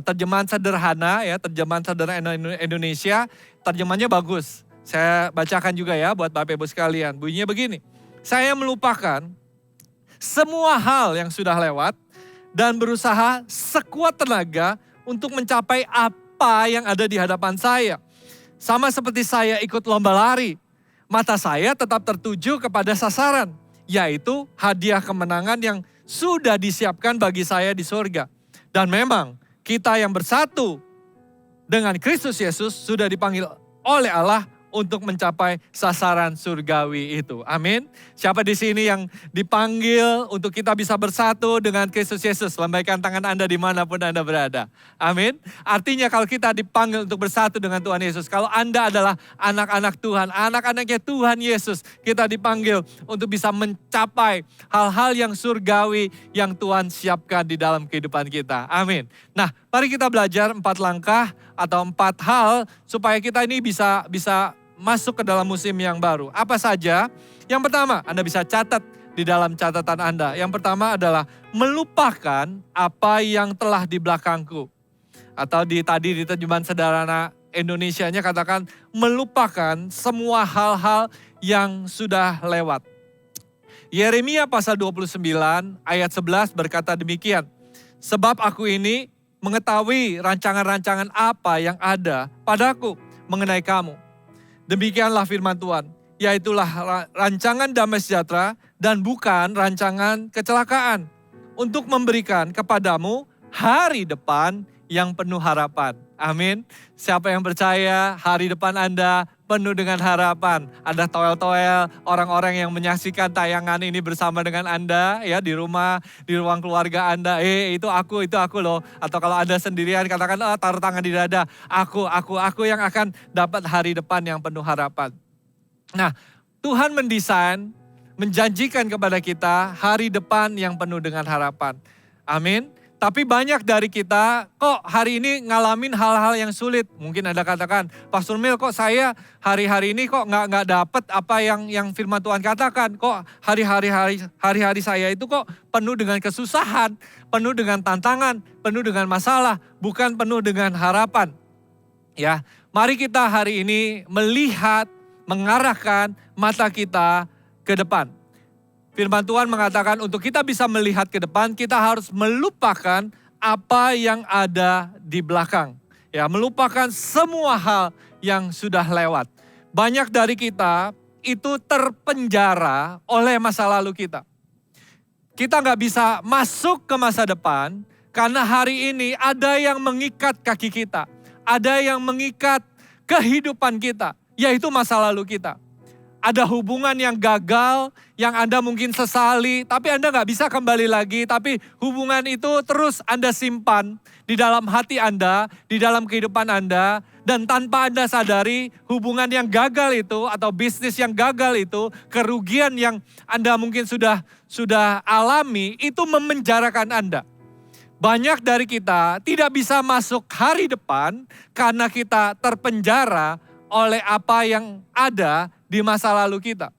terjemahan sederhana ya, terjemahan sederhana Indonesia, terjemahannya bagus. Saya bacakan juga ya buat Bapak Ibu sekalian. Bunyinya begini, saya melupakan semua hal yang sudah lewat dan berusaha sekuat tenaga untuk mencapai apa yang ada di hadapan saya. Sama seperti saya ikut lomba lari, mata saya tetap tertuju kepada sasaran, yaitu hadiah kemenangan yang sudah disiapkan bagi saya di surga. Dan memang kita yang bersatu dengan Kristus Yesus sudah dipanggil oleh Allah untuk mencapai sasaran surgawi itu. Amin. Siapa di sini yang dipanggil untuk kita bisa bersatu dengan Kristus Yesus? Lambaikan tangan Anda dimanapun Anda berada. Amin. Artinya kalau kita dipanggil untuk bersatu dengan Tuhan Yesus, kalau Anda adalah anak-anak Tuhan, anak-anaknya Tuhan Yesus, kita dipanggil untuk bisa mencapai hal-hal yang surgawi yang Tuhan siapkan di dalam kehidupan kita. Amin. Nah, mari kita belajar 4 langkah atau 4 hal supaya kita ini bisa masuk ke dalam musim yang baru. Apa saja? Yang pertama, Anda bisa catat di dalam catatan Anda. Yang pertama adalah melupakan apa yang telah di belakangku. Atau tadi di terjemahan sederhana Indonesianya katakan melupakan semua hal-hal yang sudah lewat. Yeremia pasal 29 ayat 11 berkata demikian. Sebab aku ini mengetahui rancangan-rancangan apa yang ada padaku mengenai kamu. Demikianlah firman Tuhan, yaitulah rancangan damai sejahtera dan bukan rancangan kecelakaan, untuk memberikan kepadamu hari depan yang penuh harapan. Amin. Siapa yang percaya hari depan Anda penuh dengan harapan. Ada toel-toel orang-orang yang menyaksikan tayangan ini bersama dengan Anda ya di rumah, di ruang keluarga Anda. Itu aku loh. Atau kalau Anda sendirian katakan taruh tangan di dada. Aku yang akan dapat hari depan yang penuh harapan. Nah, Tuhan mendesain, menjanjikan kepada kita hari depan yang penuh dengan harapan. Amin. Tapi banyak dari kita kok hari ini ngalamin hal-hal yang sulit. Mungkin Anda katakan, Pastor Mil kok saya hari-hari ini kok nggak dapat apa yang firman Tuhan katakan. Kok hari-hari saya itu kok penuh dengan kesusahan, penuh dengan tantangan, penuh dengan masalah, bukan penuh dengan harapan. Ya, mari kita hari ini melihat, mengarahkan mata kita ke depan. Firman Tuhan mengatakan untuk kita bisa melihat ke depan, kita harus melupakan apa yang ada di belakang. Ya, melupakan semua hal yang sudah lewat. Banyak dari kita itu terpenjara oleh masa lalu kita. Kita nggak bisa masuk ke masa depan karena hari ini ada yang mengikat kaki kita. Ada yang mengikat kehidupan kita, yaitu masa lalu kita. ada hubungan yang gagal, yang Anda mungkin sesali, tapi Anda nggak bisa kembali lagi, tapi hubungan itu terus Anda simpan di dalam hati Anda, di dalam kehidupan Anda, dan tanpa Anda sadari hubungan yang gagal itu atau bisnis yang gagal itu, kerugian yang Anda mungkin sudah alami, itu memenjarakan Anda. Banyak dari kita tidak bisa masuk hari depan karena kita terpenjara oleh apa yang ada di masa lalu kita.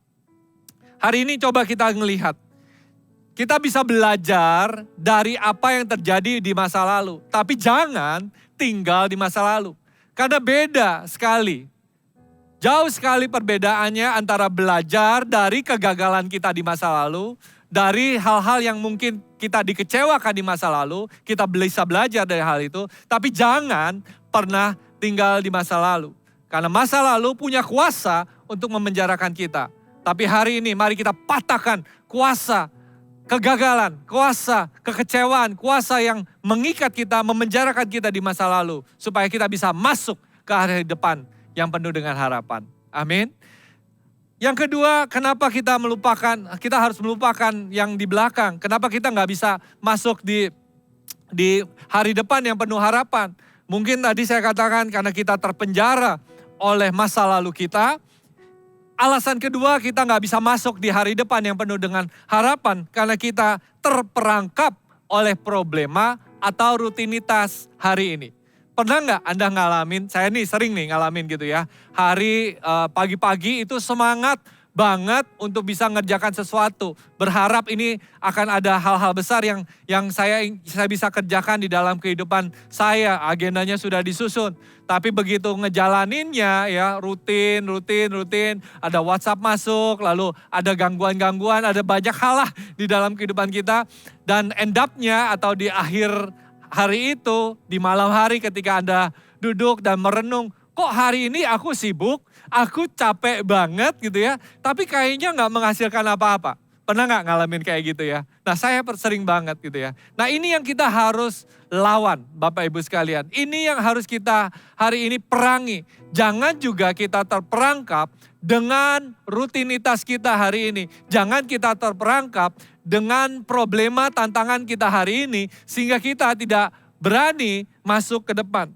Hari ini coba kita melihat. Kita bisa belajar dari apa yang terjadi di masa lalu. Tapi jangan tinggal di masa lalu. Karena beda sekali. Jauh sekali perbedaannya antara belajar dari kegagalan kita di masa lalu. Dari hal-hal yang mungkin kita dikecewakan di masa lalu. Kita bisa belajar dari hal itu. Tapi jangan pernah tinggal di masa lalu. Karena masa lalu punya kuasa untuk memenjarakan kita. Tapi hari ini mari kita patahkan kuasa kegagalan, kuasa kekecewaan, kuasa yang mengikat kita, memenjarakan kita di masa lalu. Supaya kita bisa masuk ke hari depan yang penuh dengan harapan. Amin. Yang kedua, kenapa kita harus melupakan yang di belakang. Kenapa kita nggak bisa masuk di hari depan yang penuh harapan. Mungkin tadi saya katakan karena kita terpenjara oleh masa lalu kita. Alasan kedua kita nggak bisa masuk di hari depan yang penuh dengan harapan. Karena kita terperangkap oleh problema atau rutinitas hari ini. Pernah nggak Anda ngalamin, saya nih sering nih ngalamin gitu ya. Hari pagi-pagi itu semangat banget untuk bisa ngerjakan sesuatu. Berharap ini akan ada hal-hal besar yang saya bisa kerjakan di dalam kehidupan saya. Agendanya sudah disusun. Tapi begitu ngejalaninnya ya rutin. Ada WhatsApp masuk, lalu ada gangguan-gangguan, ada banyak hal lah di dalam kehidupan kita. Dan end up-nya atau di akhir hari itu, di malam hari ketika Anda duduk dan merenung, kok hari ini aku sibuk, aku capek banget gitu ya, tapi kayaknya nggak menghasilkan apa-apa. Pernah nggak ngalamin kayak gitu ya? Nah saya sering banget gitu ya. Nah ini yang kita harus lawan Bapak Ibu sekalian. Ini yang harus kita hari ini perangi. Jangan juga kita terperangkap dengan rutinitas kita hari ini. Jangan kita terperangkap dengan problema tantangan kita hari ini. Sehingga kita tidak berani masuk ke depan.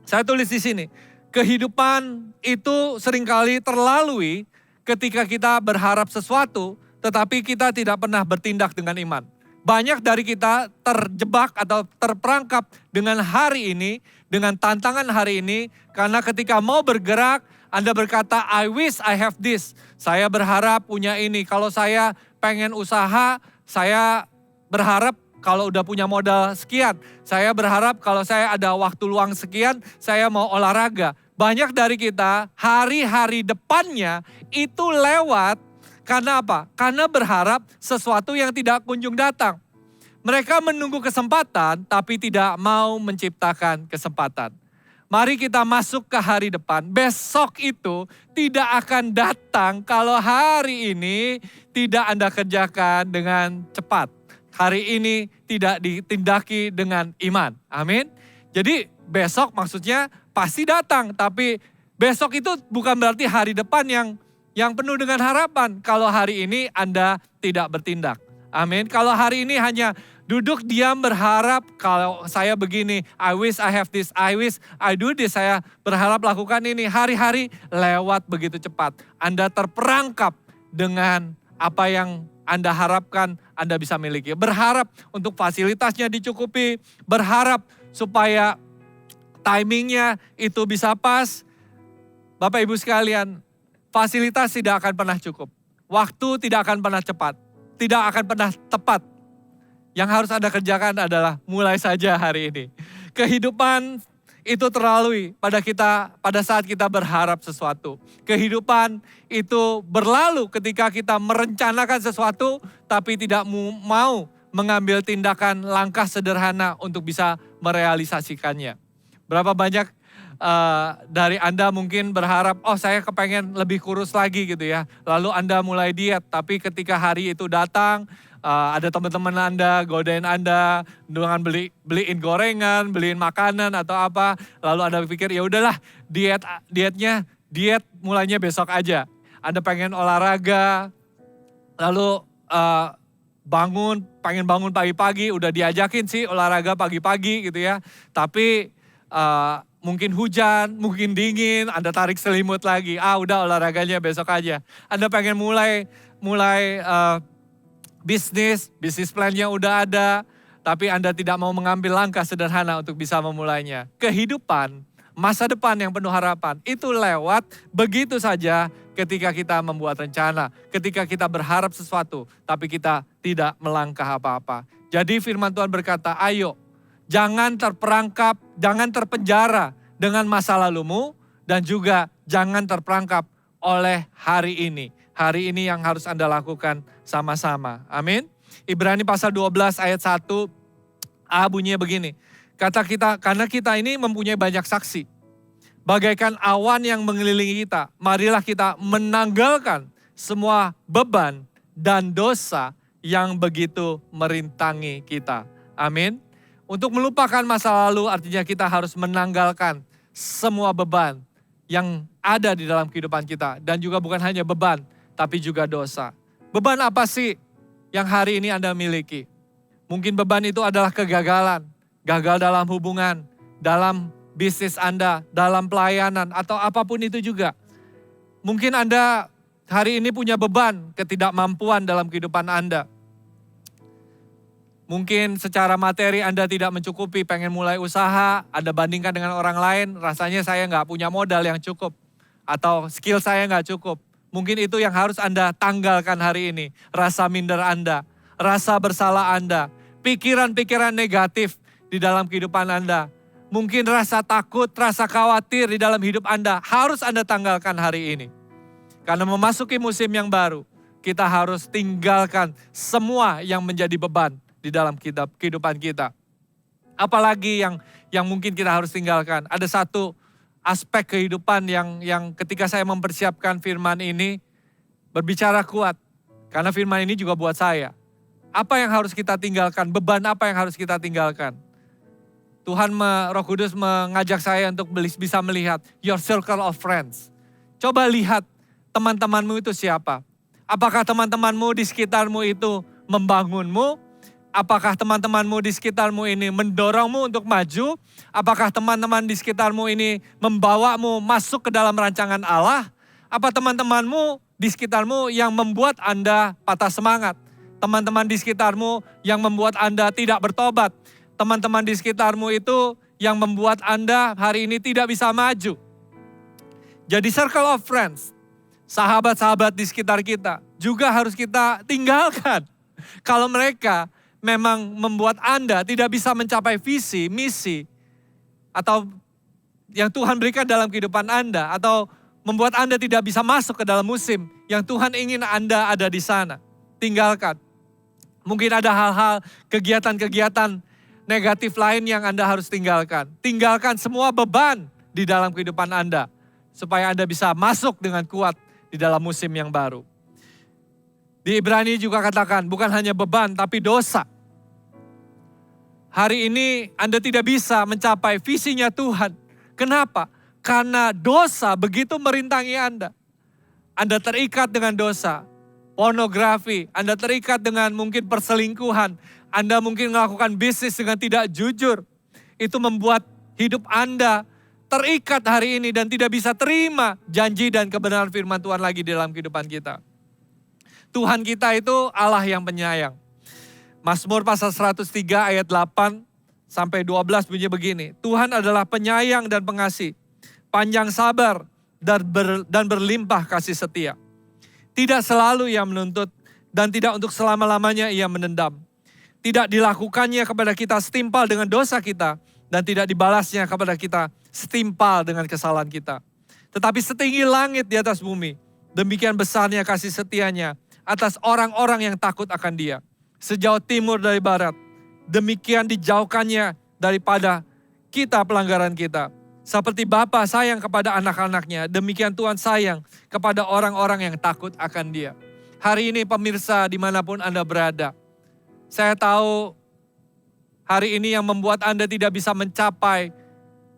Saya tulis di sini. Kehidupan itu seringkali terlalui ketika kita berharap sesuatu, tetapi kita tidak pernah bertindak dengan iman. Banyak dari kita terjebak atau terperangkap dengan hari ini, dengan tantangan hari ini, karena ketika mau bergerak, Anda berkata, I wish I have this. Saya berharap punya ini. Kalau saya pengen usaha, saya berharap kalau udah punya modal sekian. Saya berharap kalau saya ada waktu luang sekian, saya mau olahraga. Banyak dari kita hari-hari depannya itu lewat karena apa? Karena berharap sesuatu yang tidak kunjung datang. Mereka menunggu kesempatan tapi tidak mau menciptakan kesempatan. Mari kita masuk ke hari depan. Besok itu tidak akan datang kalau hari ini tidak Anda kerjakan dengan cepat. Hari ini tidak ditindaki dengan iman. Amin. Jadi besok maksudnya pasti datang, tapi besok itu bukan berarti hari depan yang penuh dengan harapan. Kalau hari ini Anda tidak bertindak. Amin. Kalau hari ini hanya duduk diam berharap kalau saya begini, I wish I have this, I wish I do this, saya berharap lakukan ini. Hari-hari lewat begitu cepat. Anda terperangkap dengan apa yang Anda harapkan Anda bisa miliki. Berharap untuk fasilitasnya dicukupi, berharap supaya timingnya itu bisa pas. Bapak Ibu sekalian, fasilitas tidak akan pernah cukup. Waktu tidak akan pernah cepat. Tidak akan pernah tepat. Yang harus Anda kerjakan adalah mulai saja hari ini. Kehidupan itu terlalui pada saat kita berharap sesuatu. Kehidupan itu berlalu ketika kita merencanakan sesuatu tapi tidak mau mengambil tindakan langkah sederhana untuk bisa merealisasikannya. Berapa banyak dari Anda mungkin berharap, oh saya kepengen lebih kurus lagi gitu ya. Lalu Anda mulai diet, tapi ketika hari itu datang, ada teman-teman Anda godain Anda dengan beliin gorengan, beliin makanan atau apa. Lalu Anda pikir ya udahlah diet mulainya besok aja. Anda pengen olahraga, lalu pengen bangun pagi-pagi, udah diajakin sih olahraga pagi-pagi gitu ya. Tapi mungkin hujan, mungkin dingin, Anda tarik selimut lagi. Udah olahraganya besok aja. Anda pengen mulai bisnis plan-nya udah ada. Tapi Anda tidak mau mengambil langkah sederhana untuk bisa memulainya. Kehidupan, masa depan yang penuh harapan, itu lewat begitu saja ketika kita membuat rencana. Ketika kita berharap sesuatu, tapi kita tidak melangkah apa-apa. Jadi firman Tuhan berkata, ayo jangan terperangkap, jangan terpenjara dengan masa lalumu. Dan juga jangan terperangkap oleh hari ini. Hari ini yang harus Anda lakukan sama-sama. Amin. Ibrani pasal 12 ayat 1a bunyinya begini. Kata kita, karena kita ini mempunyai banyak saksi. Bagaikan awan yang mengelilingi kita, marilah kita menanggalkan semua beban dan dosa yang begitu merintangi kita. Amin. Untuk melupakan masa lalu artinya kita harus menanggalkan semua beban yang ada di dalam kehidupan kita. Dan juga bukan hanya beban, tapi juga dosa. Beban apa sih yang hari ini Anda miliki? Mungkin beban itu adalah kegagalan, gagal dalam hubungan, dalam bisnis Anda, dalam pelayanan, atau apapun itu juga. Mungkin Anda hari ini punya beban ketidakmampuan dalam kehidupan Anda. Mungkin secara materi Anda tidak mencukupi, pengen mulai usaha, Anda bandingkan dengan orang lain, rasanya saya nggak punya modal yang cukup. Atau skill saya nggak cukup. Mungkin itu yang harus Anda tanggalkan hari ini. Rasa minder Anda, rasa bersalah Anda, pikiran-pikiran negatif di dalam kehidupan Anda. Mungkin rasa takut, rasa khawatir di dalam hidup Anda harus Anda tanggalkan hari ini. Karena memasuki musim yang baru, kita harus tinggalkan semua yang menjadi beban di dalam kehidupan kita. Apalagi yang mungkin kita harus tinggalkan. Ada satu aspek kehidupan yang ketika saya mempersiapkan firman ini berbicara kuat. Karena firman ini juga buat saya. Apa yang harus kita tinggalkan? Beban apa yang harus kita tinggalkan? Tuhan Roh Kudus mengajak saya untuk bisa melihat your circle of friends. Coba lihat teman-temanmu itu siapa. Apakah teman-temanmu di sekitarmu itu membangunmu? Apakah teman-temanmu di sekitarmu ini mendorongmu untuk maju? Apakah teman-teman di sekitarmu ini membawamu masuk ke dalam rancangan Allah? Apa teman-temanmu di sekitarmu yang membuat Anda patah semangat? Teman-teman di sekitarmu yang membuat Anda tidak bertobat? Teman-teman di sekitarmu itu yang membuat Anda hari ini tidak bisa maju? Jadi circle of friends, sahabat-sahabat di sekitar kita juga harus kita tinggalkan. Kalau mereka memang membuat Anda tidak bisa mencapai visi, misi, atau yang Tuhan berikan dalam kehidupan Anda, atau membuat Anda tidak bisa masuk ke dalam musim yang Tuhan ingin Anda ada di sana. Tinggalkan. Mungkin ada hal-hal, kegiatan-kegiatan negatif lain yang Anda harus tinggalkan. Tinggalkan semua beban di dalam kehidupan Anda, supaya Anda bisa masuk dengan kuat di dalam musim yang baru. Di Ibrani juga katakan, bukan hanya beban tapi dosa. Hari ini Anda tidak bisa mencapai visinya Tuhan. Kenapa? Karena dosa begitu merintangi Anda. Anda terikat dengan dosa, pornografi, Anda terikat dengan mungkin perselingkuhan, Anda mungkin melakukan bisnis dengan tidak jujur. Itu membuat hidup Anda terikat hari ini dan tidak bisa terima janji dan kebenaran firman Tuhan lagi dalam kehidupan kita. Tuhan kita itu Allah yang penyayang. Mazmur pasal 103 ayat 8 sampai 12 bunyi begini. Tuhan adalah penyayang dan pengasih, panjang sabar dan berlimpah kasih setia. Tidak selalu ia menuntut dan tidak untuk selama-lamanya ia menendam. Tidak dilakukannya kepada kita setimpal dengan dosa kita dan tidak dibalasnya kepada kita setimpal dengan kesalahan kita. Tetapi setinggi langit di atas bumi, demikian besarnya kasih setianya atas orang-orang yang takut akan Dia. Sejauh timur dari barat, demikian dijauhkannya daripada kita pelanggaran kita. Seperti Bapa sayang kepada anak-anaknya, demikian Tuhan sayang kepada orang-orang yang takut akan Dia. Hari ini pemirsa dimanapun Anda berada, saya tahu hari ini yang membuat Anda tidak bisa mencapai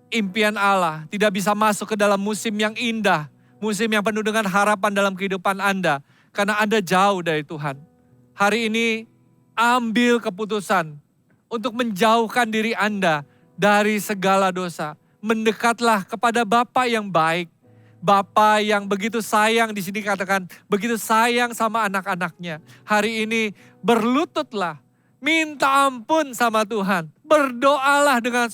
impian Allah, tidak bisa masuk ke dalam musim yang indah, musim yang penuh dengan harapan dalam kehidupan Anda. Karena Anda jauh dari Tuhan. Hari ini ambil keputusan untuk menjauhkan diri Anda dari segala dosa. Mendekatlah kepada Bapa yang baik. Bapa yang begitu sayang, di sini katakan begitu sayang sama anak-anaknya. Hari ini berlututlah, minta ampun sama Tuhan. Berdoalah dengan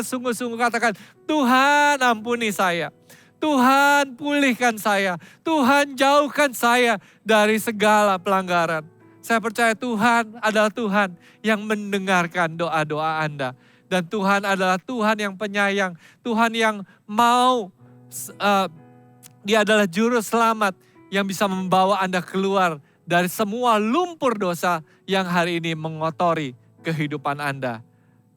sungguh-sungguh, katakan, Tuhan ampuni saya. Tuhan pulihkan saya. Tuhan jauhkan saya dari segala pelanggaran. Saya percaya Tuhan adalah Tuhan yang mendengarkan doa-doa Anda. Dan Tuhan adalah Tuhan yang penyayang. Tuhan yang mau, Dia adalah juru selamat yang bisa membawa Anda keluar dari semua lumpur dosa yang hari ini mengotori kehidupan Anda.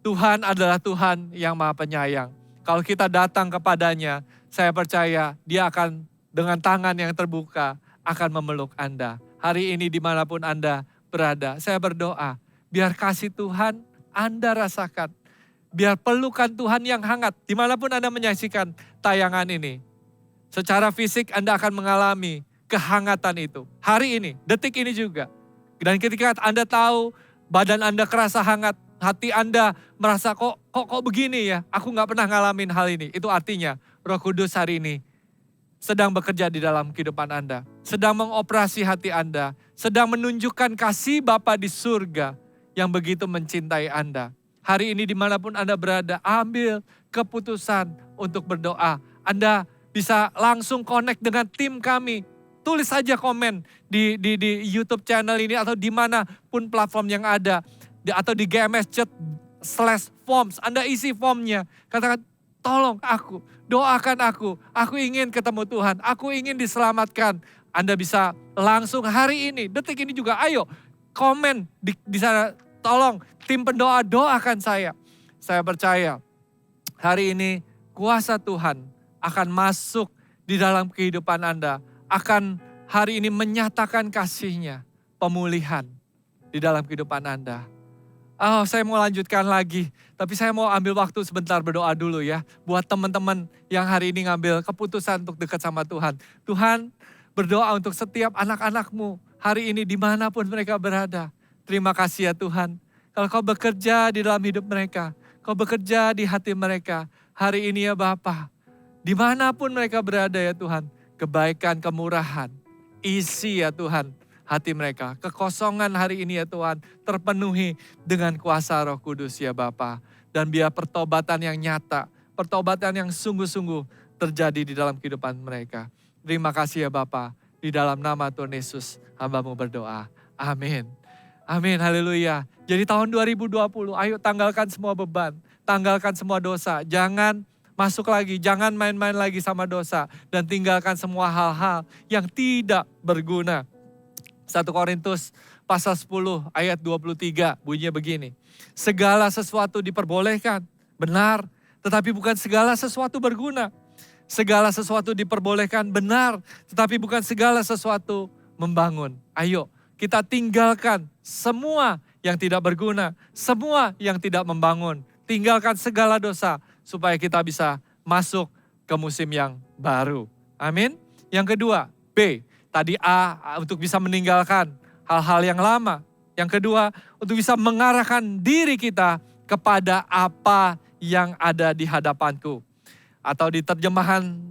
Tuhan adalah Tuhan yang maha penyayang. Kalau kita datang kepadanya, saya percaya Dia akan dengan tangan yang terbuka akan memeluk Anda. Hari ini dimanapun Anda berada, saya berdoa, biar kasih Tuhan Anda rasakan. Biar pelukan Tuhan yang hangat, dimanapun Anda menyaksikan tayangan ini. Secara fisik Anda akan mengalami kehangatan itu. Hari ini, detik ini juga. Dan ketika Anda tahu badan Anda kerasa hangat, hati Anda merasa kok begini ya, aku gak pernah ngalamin hal ini. Itu artinya Roh Kudus hari ini sedang bekerja di dalam kehidupan Anda. Sedang mengoperasi hati Anda. Sedang menunjukkan kasih Bapa di surga yang begitu mencintai Anda. Hari ini dimanapun Anda berada, ambil keputusan untuk berdoa. Anda bisa langsung connect dengan tim kami. Tulis saja komen di YouTube channel ini atau dimanapun platform yang ada. Atau di GMS Chat/forms. Anda isi formnya. Katakan, tolong aku, doakan aku ingin ketemu Tuhan, aku ingin diselamatkan. Anda bisa langsung hari ini, detik ini juga, ayo komen di sana, tolong tim pendoa doakan saya. Saya percaya hari ini kuasa Tuhan akan masuk di dalam kehidupan Anda, akan hari ini menyatakan kasih-Nya, pemulihan di dalam kehidupan Anda. Oh, saya mau lanjutkan lagi. Tapi saya mau ambil waktu sebentar berdoa dulu ya. Buat teman-teman yang hari ini ngambil keputusan untuk dekat sama Tuhan. Tuhan, berdoa untuk setiap anak-anak-Mu hari ini dimanapun mereka berada. Terima kasih ya Tuhan. Kalau Kau bekerja di dalam hidup mereka. Kau bekerja di hati mereka. Hari ini ya Bapa. Dimanapun mereka berada ya Tuhan. Kebaikan, kemurahan. Isi ya Tuhan hati mereka. Kekosongan hari ini ya Tuhan terpenuhi dengan kuasa Roh Kudus ya Bapa. Dan biar pertobatan yang nyata, pertobatan yang sungguh-sungguh terjadi di dalam kehidupan mereka. Terima kasih ya Bapa. Di dalam nama Tuhan Yesus hamba-Mu berdoa. Amin. Amin, haleluya. Jadi tahun 2020 ayo tanggalkan semua beban. Tanggalkan semua dosa. Jangan masuk lagi, jangan main-main lagi sama dosa. Dan tinggalkan semua hal-hal yang tidak berguna. 1 Korintus pasal 10 ayat 23 bunyinya begini. Segala sesuatu diperbolehkan, benar, tetapi bukan segala sesuatu berguna. Segala sesuatu diperbolehkan, benar, tetapi bukan segala sesuatu membangun. Ayo kita tinggalkan semua yang tidak berguna, semua yang tidak membangun. Tinggalkan segala dosa supaya kita bisa masuk ke musim yang baru. Amin. Yang kedua, B. Tadi A, untuk bisa meninggalkan hal-hal yang lama. Yang kedua, untuk bisa mengarahkan diri kita kepada apa yang ada di hadapanku. Atau di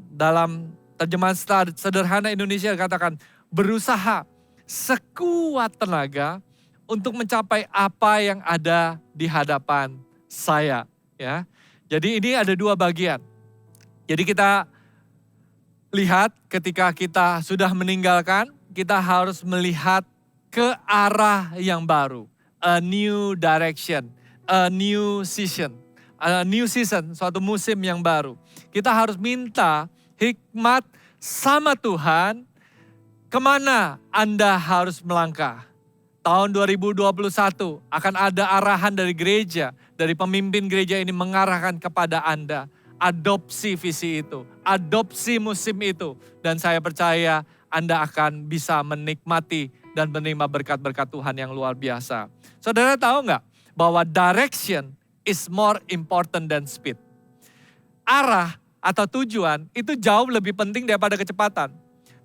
dalam terjemahan sederhana Indonesia katakan, berusaha sekuat tenaga untuk mencapai apa yang ada di hadapan saya. Ya. Jadi ini ada dua bagian. Jadi kita lihat ketika kita sudah meninggalkan, kita harus melihat ke arah yang baru. A new direction, a new season. A new season, suatu musim yang baru. Kita harus minta hikmat sama Tuhan, kemana Anda harus melangkah. Tahun 2021 akan ada arahan dari gereja, dari pemimpin gereja ini mengarahkan kepada Anda. Adopsi visi itu, adopsi musim itu. Dan saya percaya Anda akan bisa menikmati dan menerima berkat-berkat Tuhan yang luar biasa. Saudara tahu nggak bahwa direction is more important than speed. Arah atau tujuan itu jauh lebih penting daripada kecepatan.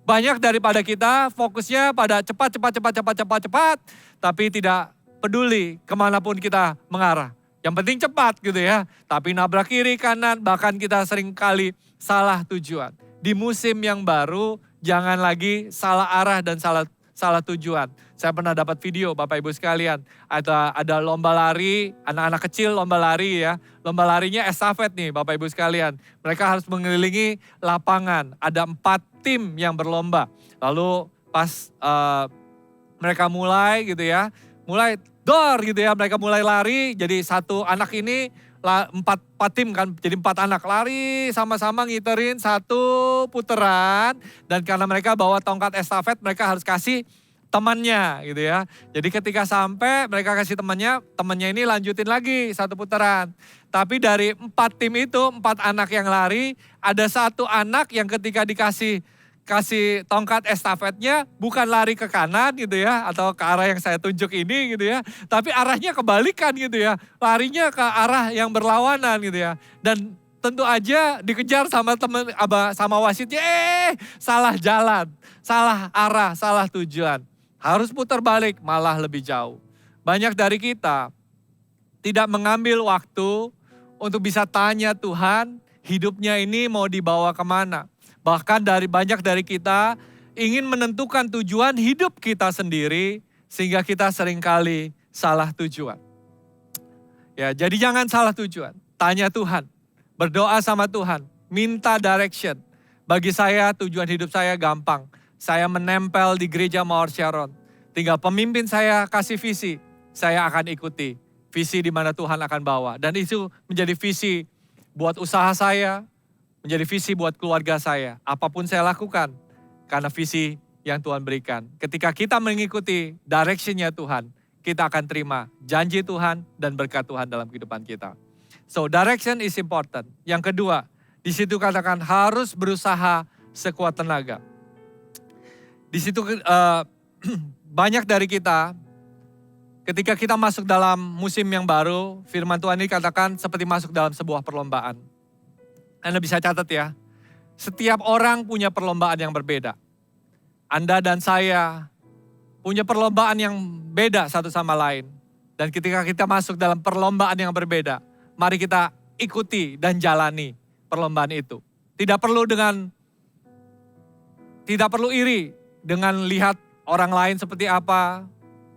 Banyak daripada kita fokusnya pada cepat, tapi tidak peduli kemanapun kita mengarah. Yang penting cepat gitu ya, tapi nabrak kiri kanan, bahkan kita sering kali salah tujuan. Di musim yang baru, jangan lagi salah arah dan salah tujuan. Saya pernah dapat video Bapak Ibu sekalian, ada lomba lari, anak-anak kecil lomba lari ya. Lomba larinya estafet nih Bapak Ibu sekalian. Mereka harus mengelilingi lapangan, ada 4 tim yang berlomba. Lalu pas mereka mulai gitu ya, mulai dor gitu ya, mereka mulai lari. Jadi satu anak ini 4 tim kan, jadi 4 anak lari sama-sama ngiterin 1 putaran. Dan karena mereka bawa tongkat estafet, mereka harus kasih temannya gitu ya. Jadi ketika sampai mereka kasih temannya ini lanjutin lagi 1 putaran. Tapi dari 4 tim itu, 4 anak yang lari, ada 1 anak yang ketika dikasih tongkat estafetnya bukan lari ke kanan gitu ya, atau ke arah yang saya tunjuk ini gitu ya, tapi arahnya kebalikan gitu ya, larinya ke arah yang berlawanan gitu ya. Dan tentu aja dikejar sama sama wasitnya, salah jalan, salah arah, salah tujuan. Harus putar balik, malah lebih jauh. Banyak dari kita tidak mengambil waktu untuk bisa tanya Tuhan, hidupnya ini mau dibawa kemana. Bahkan banyak dari kita ingin menentukan tujuan hidup kita sendiri, sehingga kita seringkali salah tujuan. Ya, jadi jangan salah tujuan. Tanya Tuhan, berdoa sama Tuhan, minta direction. Bagi saya tujuan hidup saya gampang. Saya menempel di gereja Mawar Sharon. Tinggal pemimpin saya kasih visi, saya akan ikuti. Visi di mana Tuhan akan bawa. Dan itu menjadi visi buat usaha saya, menjadi visi buat keluarga saya. Apapun saya lakukan, karena visi yang Tuhan berikan. Ketika kita mengikuti direction-nya Tuhan, kita akan terima janji Tuhan dan berkat Tuhan dalam kehidupan kita. So, direction is important. Yang kedua, di situ katakan harus berusaha sekuat tenaga. Di situ banyak dari kita, ketika kita masuk dalam musim yang baru, firman Tuhan ini katakan seperti masuk dalam sebuah perlombaan. Anda bisa catat ya, setiap orang punya perlombaan yang berbeda. Anda dan saya punya perlombaan yang beda satu sama lain. Dan ketika kita masuk dalam perlombaan yang berbeda, mari kita ikuti dan jalani perlombaan itu. Tidak perlu iri dengan lihat orang lain seperti apa,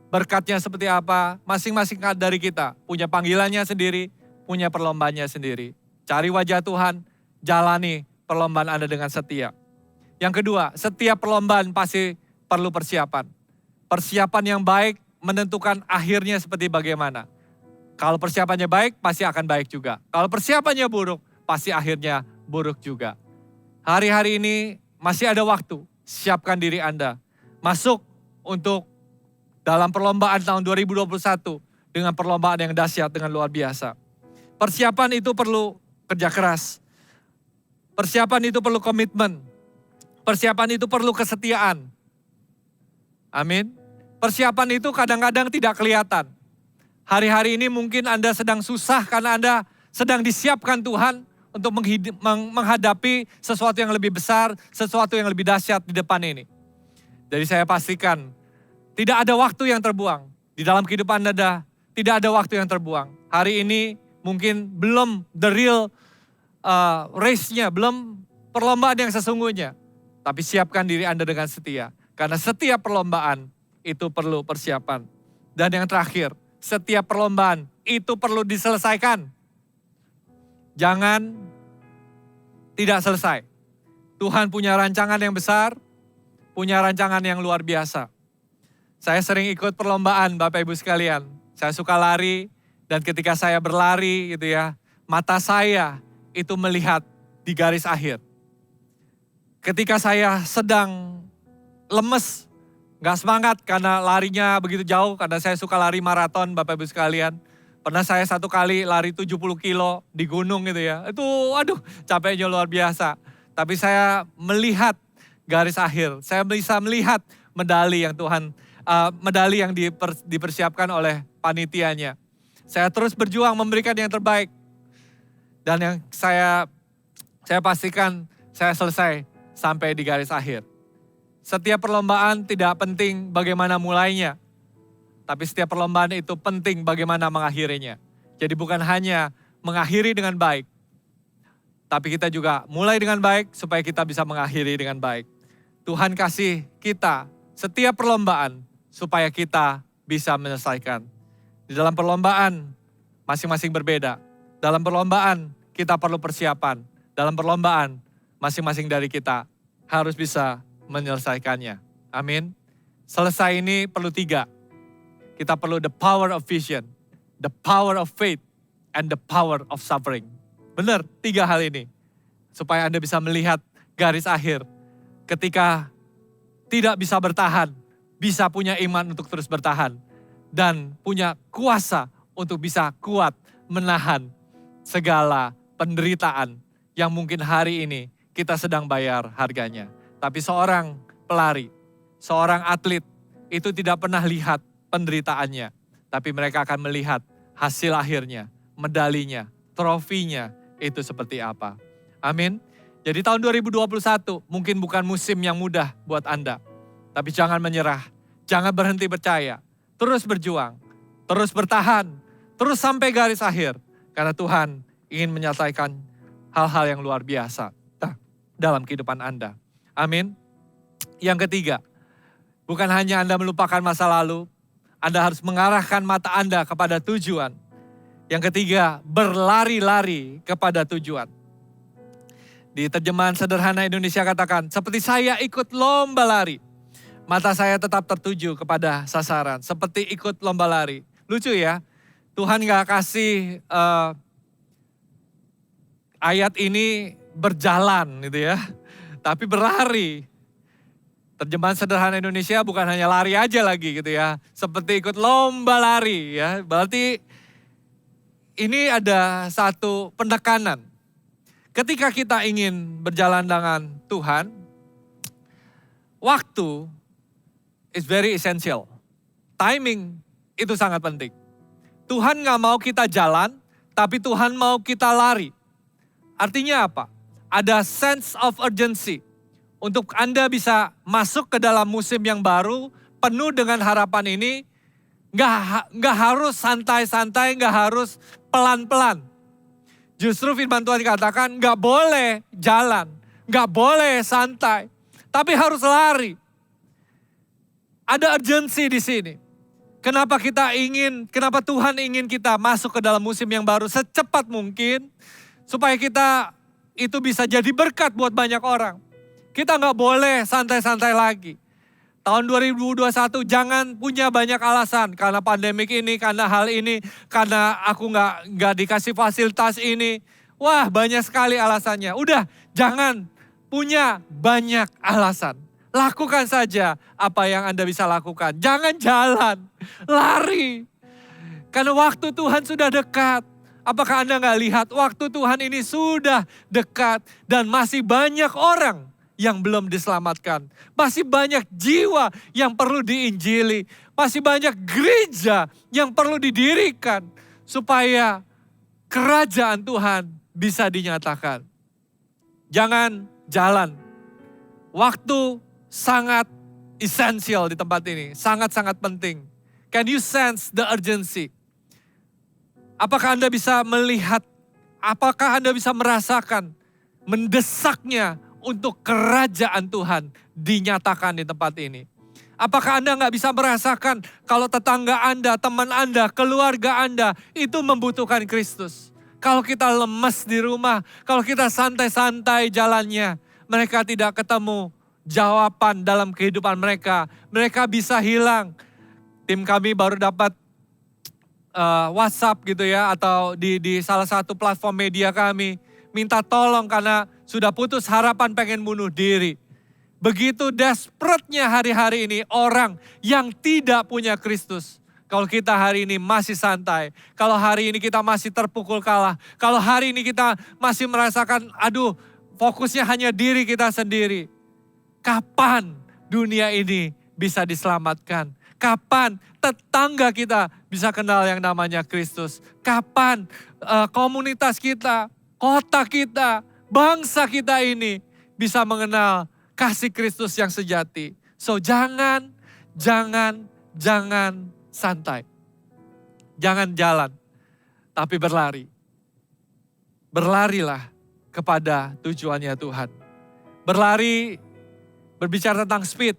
berkatnya seperti apa. Masing-masing dari kita punya panggilannya sendiri, punya perlombaannya sendiri. Cari wajah Tuhan, jalani perlombaan Anda dengan setia. Yang kedua, setiap perlombaan pasti perlu persiapan. Persiapan yang baik menentukan akhirnya seperti bagaimana. Kalau persiapannya baik, pasti akan baik juga. Kalau persiapannya buruk, pasti akhirnya buruk juga. Hari-hari ini masih ada waktu. Siapkan diri Anda. Masuk untuk dalam perlombaan tahun 2021 dengan perlombaan yang dahsyat dengan luar biasa. Persiapan itu perlu kerja keras. Persiapan itu perlu komitmen. Persiapan itu perlu kesetiaan. Amin. Persiapan itu kadang-kadang tidak kelihatan. Hari-hari ini mungkin Anda sedang susah karena Anda sedang disiapkan Tuhan untuk menghadapi sesuatu yang lebih besar, sesuatu yang lebih dahsyat di depan ini. Jadi saya pastikan, tidak ada waktu yang terbuang. Di dalam kehidupan Anda, tidak ada waktu yang terbuang. Hari ini mungkin belum the real race-nya, belum perlombaan yang sesungguhnya. Tapi siapkan diri Anda dengan setia. Karena setiap perlombaan itu perlu persiapan. Dan yang terakhir, setiap perlombaan itu perlu diselesaikan. Jangan tidak selesai. Tuhan punya rancangan yang besar, punya rancangan yang luar biasa. Saya sering ikut perlombaan Bapak Ibu sekalian. Saya suka lari dan ketika saya berlari gitu ya, mata saya itu melihat di garis akhir. Ketika saya sedang lemes, gak semangat karena larinya begitu jauh, karena saya suka lari maraton Bapak Ibu sekalian. Pernah saya satu kali lari 70 kilo di gunung gitu ya. Itu waduh capeknya luar biasa. Tapi saya melihat garis akhir. Saya bisa melihat medali yang medali yang dipersiapkan oleh panitianya. Saya terus berjuang memberikan yang terbaik. Dan yang saya saya pastikan saya selesai sampai di garis akhir. Setiap perlombaan tidak penting bagaimana mulainya, tapi setiap perlombaan itu penting bagaimana mengakhirinya. Jadi bukan hanya mengakhiri dengan baik, tapi kita juga mulai dengan baik supaya kita bisa mengakhiri dengan baik. Tuhan kasih kita setiap perlombaan supaya kita bisa menyelesaikan. Di dalam perlombaan masing-masing berbeda. Dalam perlombaan kita perlu persiapan. Dalam perlombaan masing-masing dari kita harus bisa menyelesaikannya. Amin. Selesai ini perlu 3. Kita perlu the power of vision, the power of faith, and the power of suffering. Benar, 3 hal ini. Supaya Anda bisa melihat garis akhir. Ketika tidak bisa bertahan, bisa punya iman untuk terus bertahan. Dan punya kuasa untuk bisa kuat menahan segala penderitaan yang mungkin hari ini kita sedang bayar harganya. Tapi seorang pelari, seorang atlet itu tidak pernah lihat penderitaannya. Tapi mereka akan melihat hasil akhirnya, medalinya, trofinya itu seperti apa. Amin. Jadi tahun 2021 mungkin bukan musim yang mudah buat Anda. Tapi jangan menyerah, jangan berhenti percaya. Terus berjuang, terus bertahan, terus sampai garis akhir. Karena Tuhan ingin menyelesaikan hal-hal yang luar biasa dalam kehidupan Anda. Amin. Yang ketiga, bukan hanya Anda melupakan masa lalu, Anda harus mengarahkan mata Anda kepada tujuan. Yang ketiga, berlari-lari kepada tujuan. Di terjemahan sederhana Indonesia katakan, seperti saya ikut lomba lari, mata saya tetap tertuju kepada sasaran. Seperti ikut lomba lari. Lucu ya, Tuhan gak kasih ayat ini berjalan gitu ya. Tapi berlari. Terjemahan sederhana Indonesia bukan hanya lari aja lagi gitu ya. Seperti ikut lomba lari ya. Berarti ini ada satu penekanan. Ketika kita ingin berjalan dengan Tuhan, waktu is very essential. Timing itu sangat penting. Tuhan gak mau kita jalan, tapi Tuhan mau kita lari. Artinya apa? Ada sense of urgency. Untuk Anda bisa masuk ke dalam musim yang baru, penuh dengan harapan ini, gak harus santai-santai, gak harus pelan-pelan. Justru firman Tuhan katakan gak boleh jalan, gak boleh santai, tapi harus lari. Ada urgensi di sini. Kenapa Tuhan ingin kita masuk ke dalam musim yang baru secepat mungkin, supaya kita itu bisa jadi berkat buat banyak orang. Kita gak boleh santai-santai lagi. Tahun 2021 jangan punya banyak alasan karena pandemik ini, karena hal ini, karena aku nggak dikasih fasilitas ini. Wah, banyak sekali alasannya. Udah, jangan punya banyak alasan. Lakukan saja apa yang Anda bisa lakukan. Jangan jalan, lari. Karena waktu Tuhan sudah dekat. Apakah Anda nggak lihat waktu Tuhan ini sudah dekat dan masih banyak orang yang belum diselamatkan. Masih banyak jiwa yang perlu diinjili. Masih banyak gereja yang perlu didirikan. Supaya kerajaan Tuhan bisa dinyatakan. Jangan jalan. Waktu sangat esensial di tempat ini. Sangat-sangat penting. Can you sense the urgency? Apakah Anda bisa melihat? Apakah Anda bisa merasakan mendesaknya untuk kerajaan Tuhan dinyatakan di tempat ini? Apakah Anda nggak bisa merasakan kalau tetangga Anda, teman Anda, keluarga Anda itu membutuhkan Kristus? Kalau kita lemes di rumah, kalau kita santai-santai jalannya, mereka tidak ketemu jawaban dalam kehidupan mereka. Mereka bisa hilang. Tim kami baru dapat WhatsApp gitu ya, atau di salah satu platform media kami, minta tolong karena sudah putus harapan pengen bunuh diri. Begitu desperate-nya hari-hari ini orang yang tidak punya Kristus. Kalau kita hari ini masih santai, kalau hari ini kita masih terpukul kalah, kalau hari ini kita masih merasakan, aduh fokusnya hanya diri kita sendiri. Kapan dunia ini bisa diselamatkan? Kapan tetangga kita bisa kenal yang namanya Kristus? Kapan komunitas kita, kota kita, bangsa kita ini bisa mengenal kasih Kristus yang sejati. So jangan santai. Jangan jalan, tapi berlari. Berlarilah kepada tujuannya Tuhan. Berlari, berbicara tentang speed.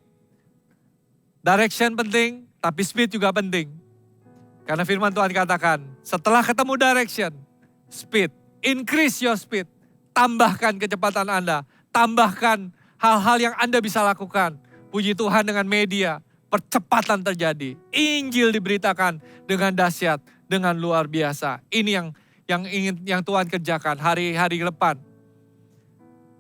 Direction penting, tapi speed juga penting. Karena firman Tuhan katakan, setelah ketemu direction, speed, increase your speed. Tambahkan kecepatan Anda, tambahkan hal-hal yang Anda bisa lakukan. Puji Tuhan dengan media, percepatan terjadi. Injil diberitakan dengan dahsyat, dengan luar biasa. Ini yang Tuhan kerjakan hari-hari depan.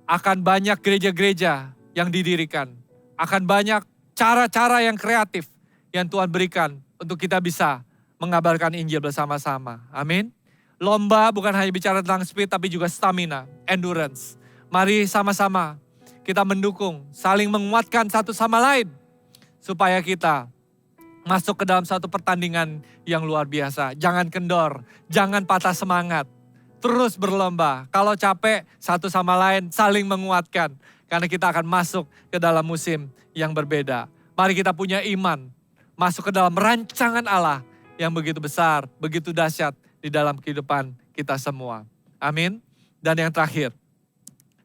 Akan banyak gereja-gereja yang didirikan. Akan banyak cara-cara yang kreatif yang Tuhan berikan untuk kita bisa mengabarkan Injil bersama-sama. Amin. Lomba bukan hanya bicara tentang speed tapi juga stamina, endurance. Mari sama-sama kita mendukung, saling menguatkan satu sama lain. Supaya kita masuk ke dalam satu pertandingan yang luar biasa. Jangan kendor, jangan patah semangat. Terus berlomba. Kalau capek, satu sama lain saling menguatkan. Karena kita akan masuk ke dalam musim yang berbeda. Mari kita punya iman. Masuk ke dalam rancangan Allah yang begitu besar, begitu dahsyat di dalam kehidupan kita semua. Amin. Dan yang terakhir,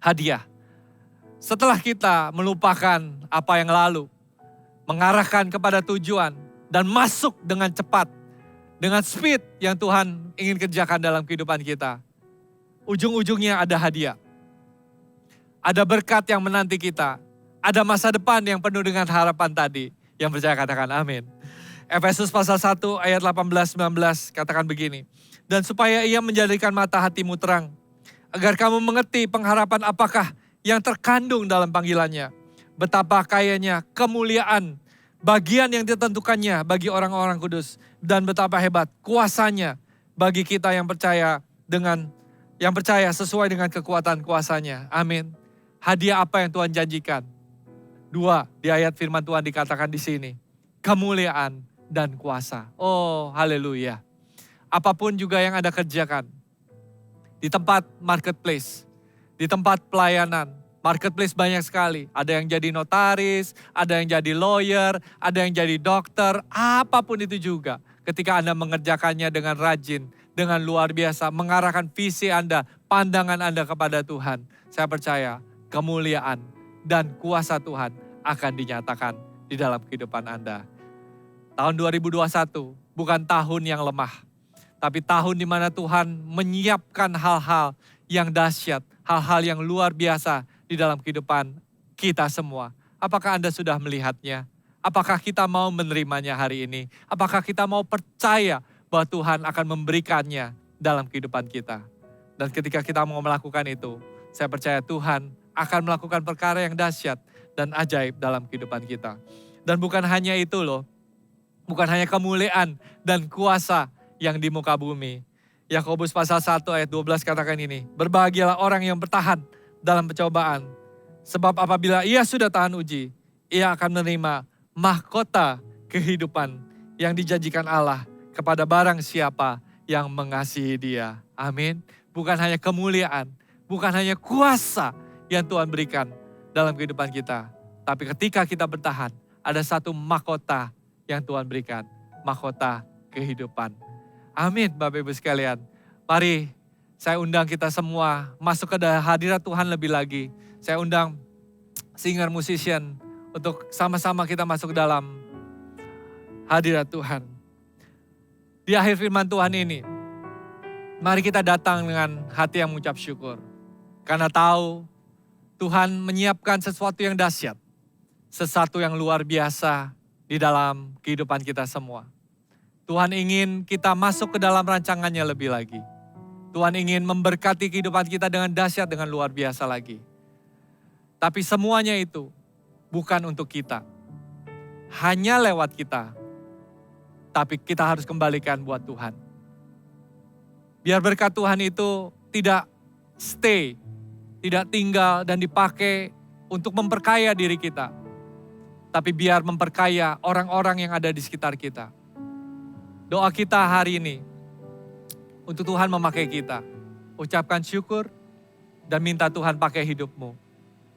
hadiah. Setelah kita melupakan apa yang lalu, mengarahkan kepada tujuan, dan masuk dengan cepat, dengan speed yang Tuhan ingin kerjakan dalam kehidupan kita. Ujung-ujungnya ada hadiah. Ada berkat yang menanti kita. Ada masa depan yang penuh dengan harapan tadi. Yang percaya katakan amin. Efesus pasal 1 ayat 18-19 katakan begini. Dan supaya ia menjadikan mata hatimu terang, agar kamu mengerti pengharapan apakah yang terkandung dalam panggilannya. Betapa kayanya kemuliaan, bagian yang ditentukannya bagi orang-orang kudus. Dan betapa hebat kuasanya bagi kita yang percaya sesuai dengan kekuatan kuasanya. Amin. Hadiah apa yang Tuhan janjikan? 2 di ayat firman Tuhan dikatakan di sini. Kemuliaan dan kuasa. Oh, haleluya. Apapun juga yang Anda kerjakan. Di tempat marketplace, di tempat pelayanan. Marketplace banyak sekali. Ada yang jadi notaris, ada yang jadi lawyer, ada yang jadi dokter. Apapun itu juga. Ketika Anda mengerjakannya dengan rajin, dengan luar biasa. Mengarahkan visi Anda, pandangan Anda kepada Tuhan. Saya percaya kemuliaan dan kuasa Tuhan akan dinyatakan di dalam kehidupan Anda. Tahun 2021 bukan tahun yang lemah, tapi tahun di mana Tuhan menyiapkan hal-hal yang dahsyat, hal-hal yang luar biasa di dalam kehidupan kita semua. Apakah Anda sudah melihatnya? Apakah kita mau menerimanya hari ini? Apakah kita mau percaya bahwa Tuhan akan memberikannya dalam kehidupan kita? Dan ketika kita mau melakukan itu, saya percaya Tuhan akan melakukan perkara yang dahsyat dan ajaib dalam kehidupan kita. Dan bukan hanya itu loh, bukan hanya kemuliaan dan kuasa yang di muka bumi. Yakobus pasal 1 ayat 12 katakan ini, berbahagialah orang yang bertahan dalam pencobaan. Sebab apabila ia sudah tahan uji, ia akan menerima mahkota kehidupan yang dijanjikan Allah kepada barang siapa yang mengasihi dia. Amin. Bukan hanya kemuliaan, bukan hanya kuasa yang Tuhan berikan dalam kehidupan kita. Tapi ketika kita bertahan, ada satu mahkota yang Tuhan berikan. Mahkota kehidupan. Amin Bapak Ibu sekalian. Mari saya undang kita semua masuk ke hadirat Tuhan lebih lagi. Saya undang singer musician untuk sama-sama kita masuk dalam hadirat Tuhan. Di akhir firman Tuhan ini, mari kita datang dengan hati yang mengucap syukur. Karena tahu Tuhan menyiapkan sesuatu yang dahsyat. Sesuatu yang luar biasa di dalam kehidupan kita semua. Tuhan ingin kita masuk ke dalam rancangannya lebih lagi. Tuhan ingin memberkati kehidupan kita dengan dahsyat, dengan luar biasa lagi. Tapi semuanya itu bukan untuk kita. Hanya lewat kita. Tapi kita harus kembalikan buat Tuhan. Biar berkat Tuhan itu tidak stay, tidak tinggal dan dipakai untuk memperkaya diri kita. Tapi biar memperkaya orang-orang yang ada di sekitar kita. Doa kita hari ini untuk Tuhan memakai kita. Ucapkan syukur Dan minta Tuhan pakai hidupmu.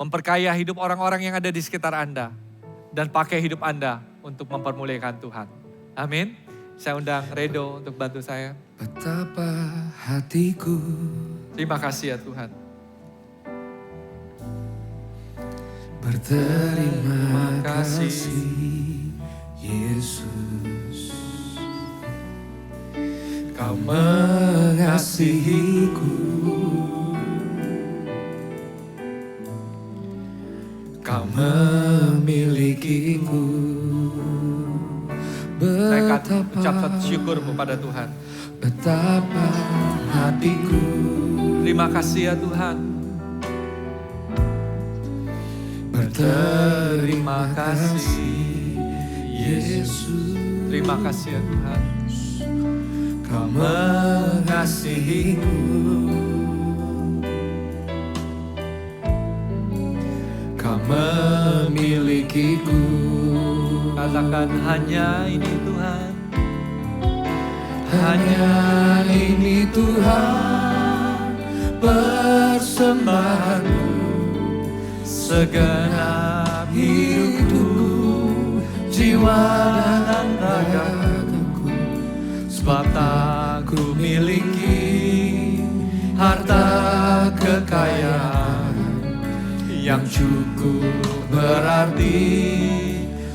Memperkaya hidup orang-orang yang ada di sekitar Anda. Dan pakai hidup Anda untuk mempermuliakan Tuhan. Amin. Saya undang Redo untuk bantu saya. Betapa hatiku Terima kasih ya Tuhan. berterima kasih Yesus. Kau mengasihiku, Kau memilikiku. Saya akan Betapa, ucap satu syukur kepada Tuhan. betapa hatiku Terima kasih ya Tuhan. berterima kasih Yesus. Terima kasih ya Tuhan. Kau mengasihiku, Kau memilikiku. Katakan hanya ini Tuhan. Hanya ini Tuhan persembahanku, segenap hidupku, jiwa dan ragaku. Sebab tak ku miliki harta kekayaan yang cukup berarti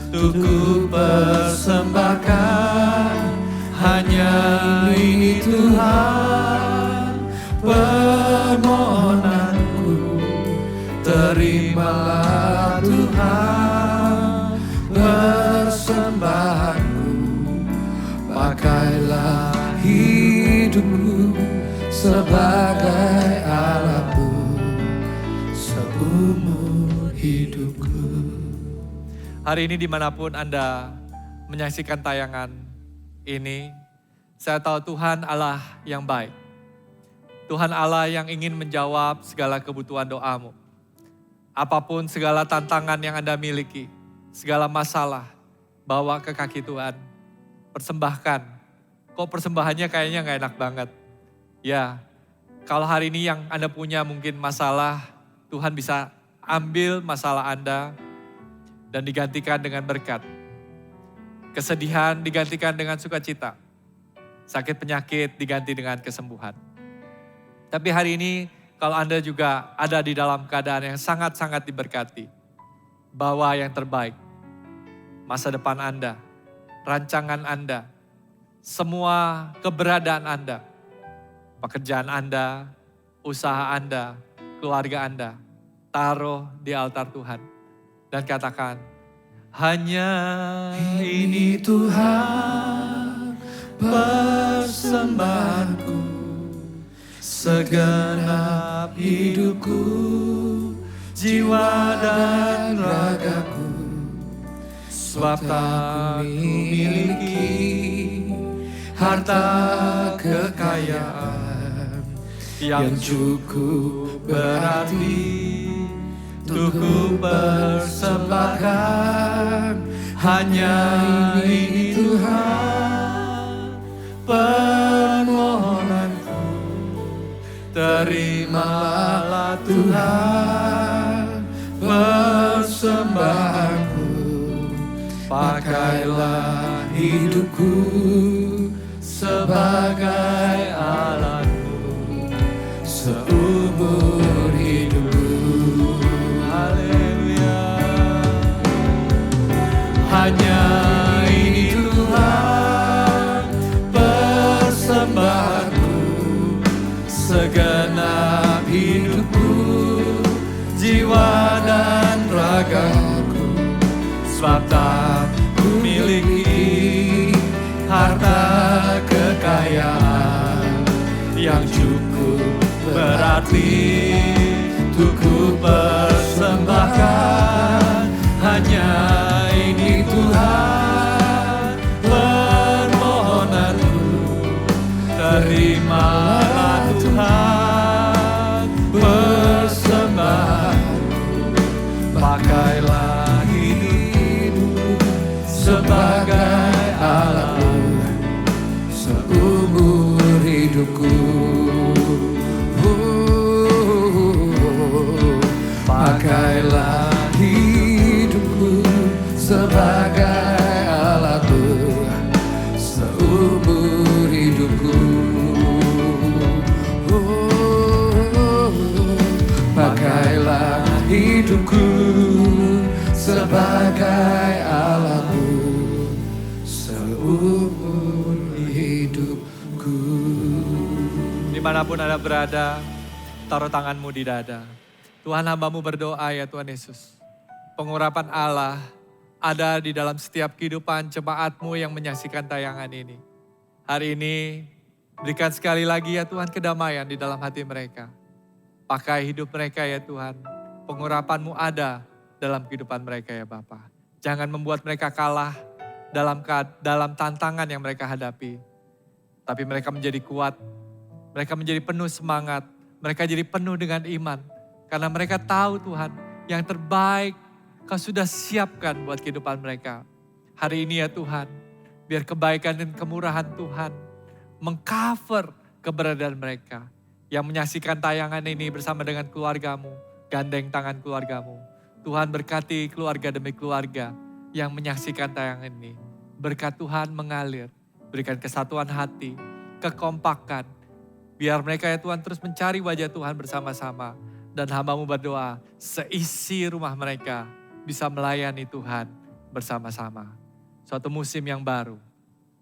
untuk ku persembahkan. Hanya ini Tuhan permohonanku, terimalah Tuhan persembahanku. Pakailah hidupku sebagai alatku seumur hidupku. Hari ini dimanapun Anda menyaksikan tayangan ini, saya tahu Tuhan Allah yang baik. Tuhan Allah yang ingin menjawab segala kebutuhan doamu. Apapun segala tantangan yang Anda miliki, segala masalah, bawa ke kaki Tuhan. Persembahkan. Kok persembahannya kayaknya gak enak banget. Ya, kalau hari ini yang Anda punya mungkin masalah, Tuhan bisa ambil masalah Anda dan digantikan dengan berkat. Kesedihan digantikan dengan sukacita. Sakit penyakit diganti dengan kesembuhan. Tapi hari ini kalau Anda juga ada di dalam keadaan yang sangat-sangat diberkati. Bawa yang terbaik. Masa depan Anda, rancangan Anda, semua keberadaan Anda, pekerjaan Anda, usaha Anda, keluarga Anda, taruh di altar Tuhan. Dan katakan, hanya Ini Tuhan persembahanku, segenap hidupku, jiwa dan ragaku. Sebab tak ku miliki harta kekayaan yang cukup berarti untuk ku persembahkan. Hanya ini Tuhan permohonanku, terimalah Tuhan persembahanku. Pakailah hidupku sebagai alatmu seumur hidupku. Haleluya. Hanya ini Tuhan persembahanku, segenap hidupku, jiwa dan ragaku. Sebab tak ku miliki harta kekayaan yang cukup berarti untuk ku persembahkan. Hanya ini Tuhan permohonanku, terimalah Tuhan persembahanku. Pakailah hidupku sebagai alatmu seumur hidupku. sebagai alatku seumur hidupku. Pakailah hidupku sebagai alatmu seumur hidupku. Dimanapun Anda berada, taruh tanganmu di dada. Tuhan, hamba-Mu berdoa ya Tuhan Yesus. Pengurapan Allah ada di dalam setiap kehidupan jemaat-Mu yang menyaksikan tayangan ini. Hari ini berikan sekali lagi ya Tuhan kedamaian di dalam hati mereka. Pakai hidup mereka ya Tuhan. Pengurapan-Mu ada dalam kehidupan mereka ya Bapa. Jangan membuat mereka kalah dalam tantangan yang mereka hadapi. Tapi mereka menjadi kuat. Mereka menjadi penuh semangat. Mereka jadi penuh dengan iman. Karena mereka tahu Tuhan yang terbaik Kau sudah siapkan buat kehidupan mereka. Hari ini ya Tuhan, biar kebaikan dan kemurahan Tuhan mengcover keberadaan mereka. Yang menyaksikan tayangan ini bersama dengan keluargamu, gandeng tangan keluargamu. Tuhan berkati keluarga demi keluarga yang menyaksikan tayangan ini. Berkat Tuhan mengalir, berikan kesatuan hati, kekompakan. Biar mereka ya Tuhan terus mencari wajah Tuhan bersama-sama. Dan hamba-Mu berdoa, seisi rumah mereka bisa melayani Tuhan bersama-sama. Suatu musim yang baru,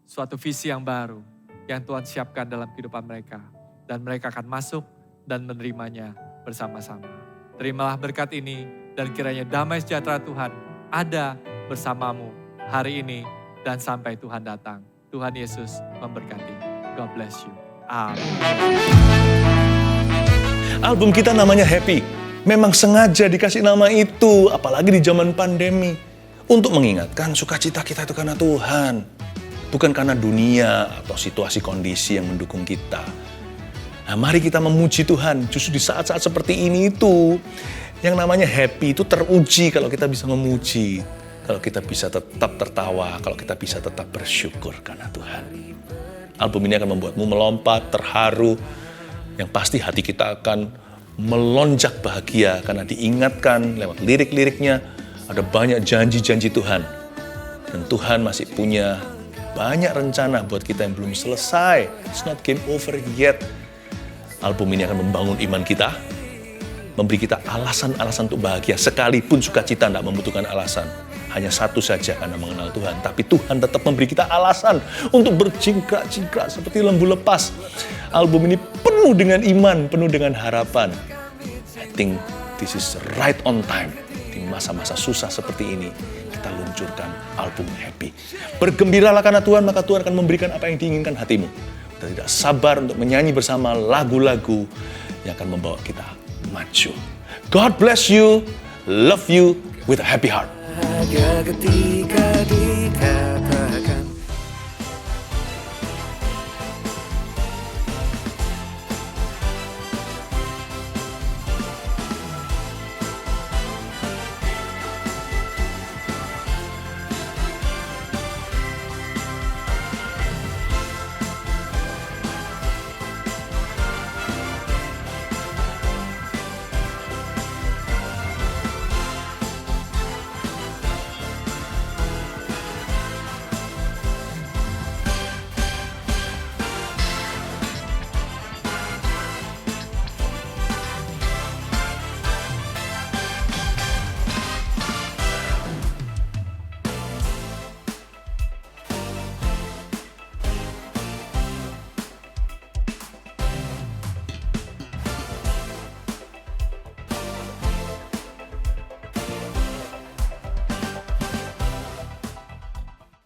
suatu visi yang baru yang Tuhan siapkan dalam kehidupan mereka. Dan mereka akan masuk dan menerimanya bersama-sama. Terimalah berkat ini dan kiranya damai sejahtera Tuhan ada bersamamu hari ini dan sampai Tuhan datang. Tuhan Yesus memberkati. God bless you. Amin. Album kita namanya Happy. Memang sengaja dikasih nama itu, apalagi di zaman pandemi. Untuk mengingatkan sukacita kita itu karena Tuhan. Bukan karena dunia atau situasi kondisi yang mendukung kita. Nah, mari kita memuji Tuhan. Justru di saat-saat seperti ini itu, yang namanya happy itu teruji kalau kita bisa memuji. Kalau kita bisa tetap tertawa, kalau kita bisa tetap bersyukur karena Tuhan. Album ini akan membuatmu melompat, terharu. Yang pasti hati kita akan melonjak bahagia karena diingatkan lewat lirik-liriknya ada banyak janji-janji Tuhan. Dan Tuhan masih punya banyak rencana buat kita yang belum selesai. It's not game over yet. Album ini akan membangun iman kita, memberi kita alasan-alasan untuk bahagia. Sekalipun sukacita tidak membutuhkan alasan. Hanya satu saja karena mengenal Tuhan. Tapi Tuhan tetap memberi kita alasan untuk berjingkrak-jingkrak seperti lembu lepas. Album ini penuh dengan iman, penuh dengan harapan. I think this is right on time. Di masa-masa susah seperti ini, kita luncurkan album Happy. Bergembiralah karena Tuhan, maka Tuhan akan memberikan apa yang diinginkan hatimu. Kita tidak sabar untuk menyanyi bersama lagu-lagu yang akan membawa kita maju. God bless you, love you with a happy heart. Bahagia ketika dikatakan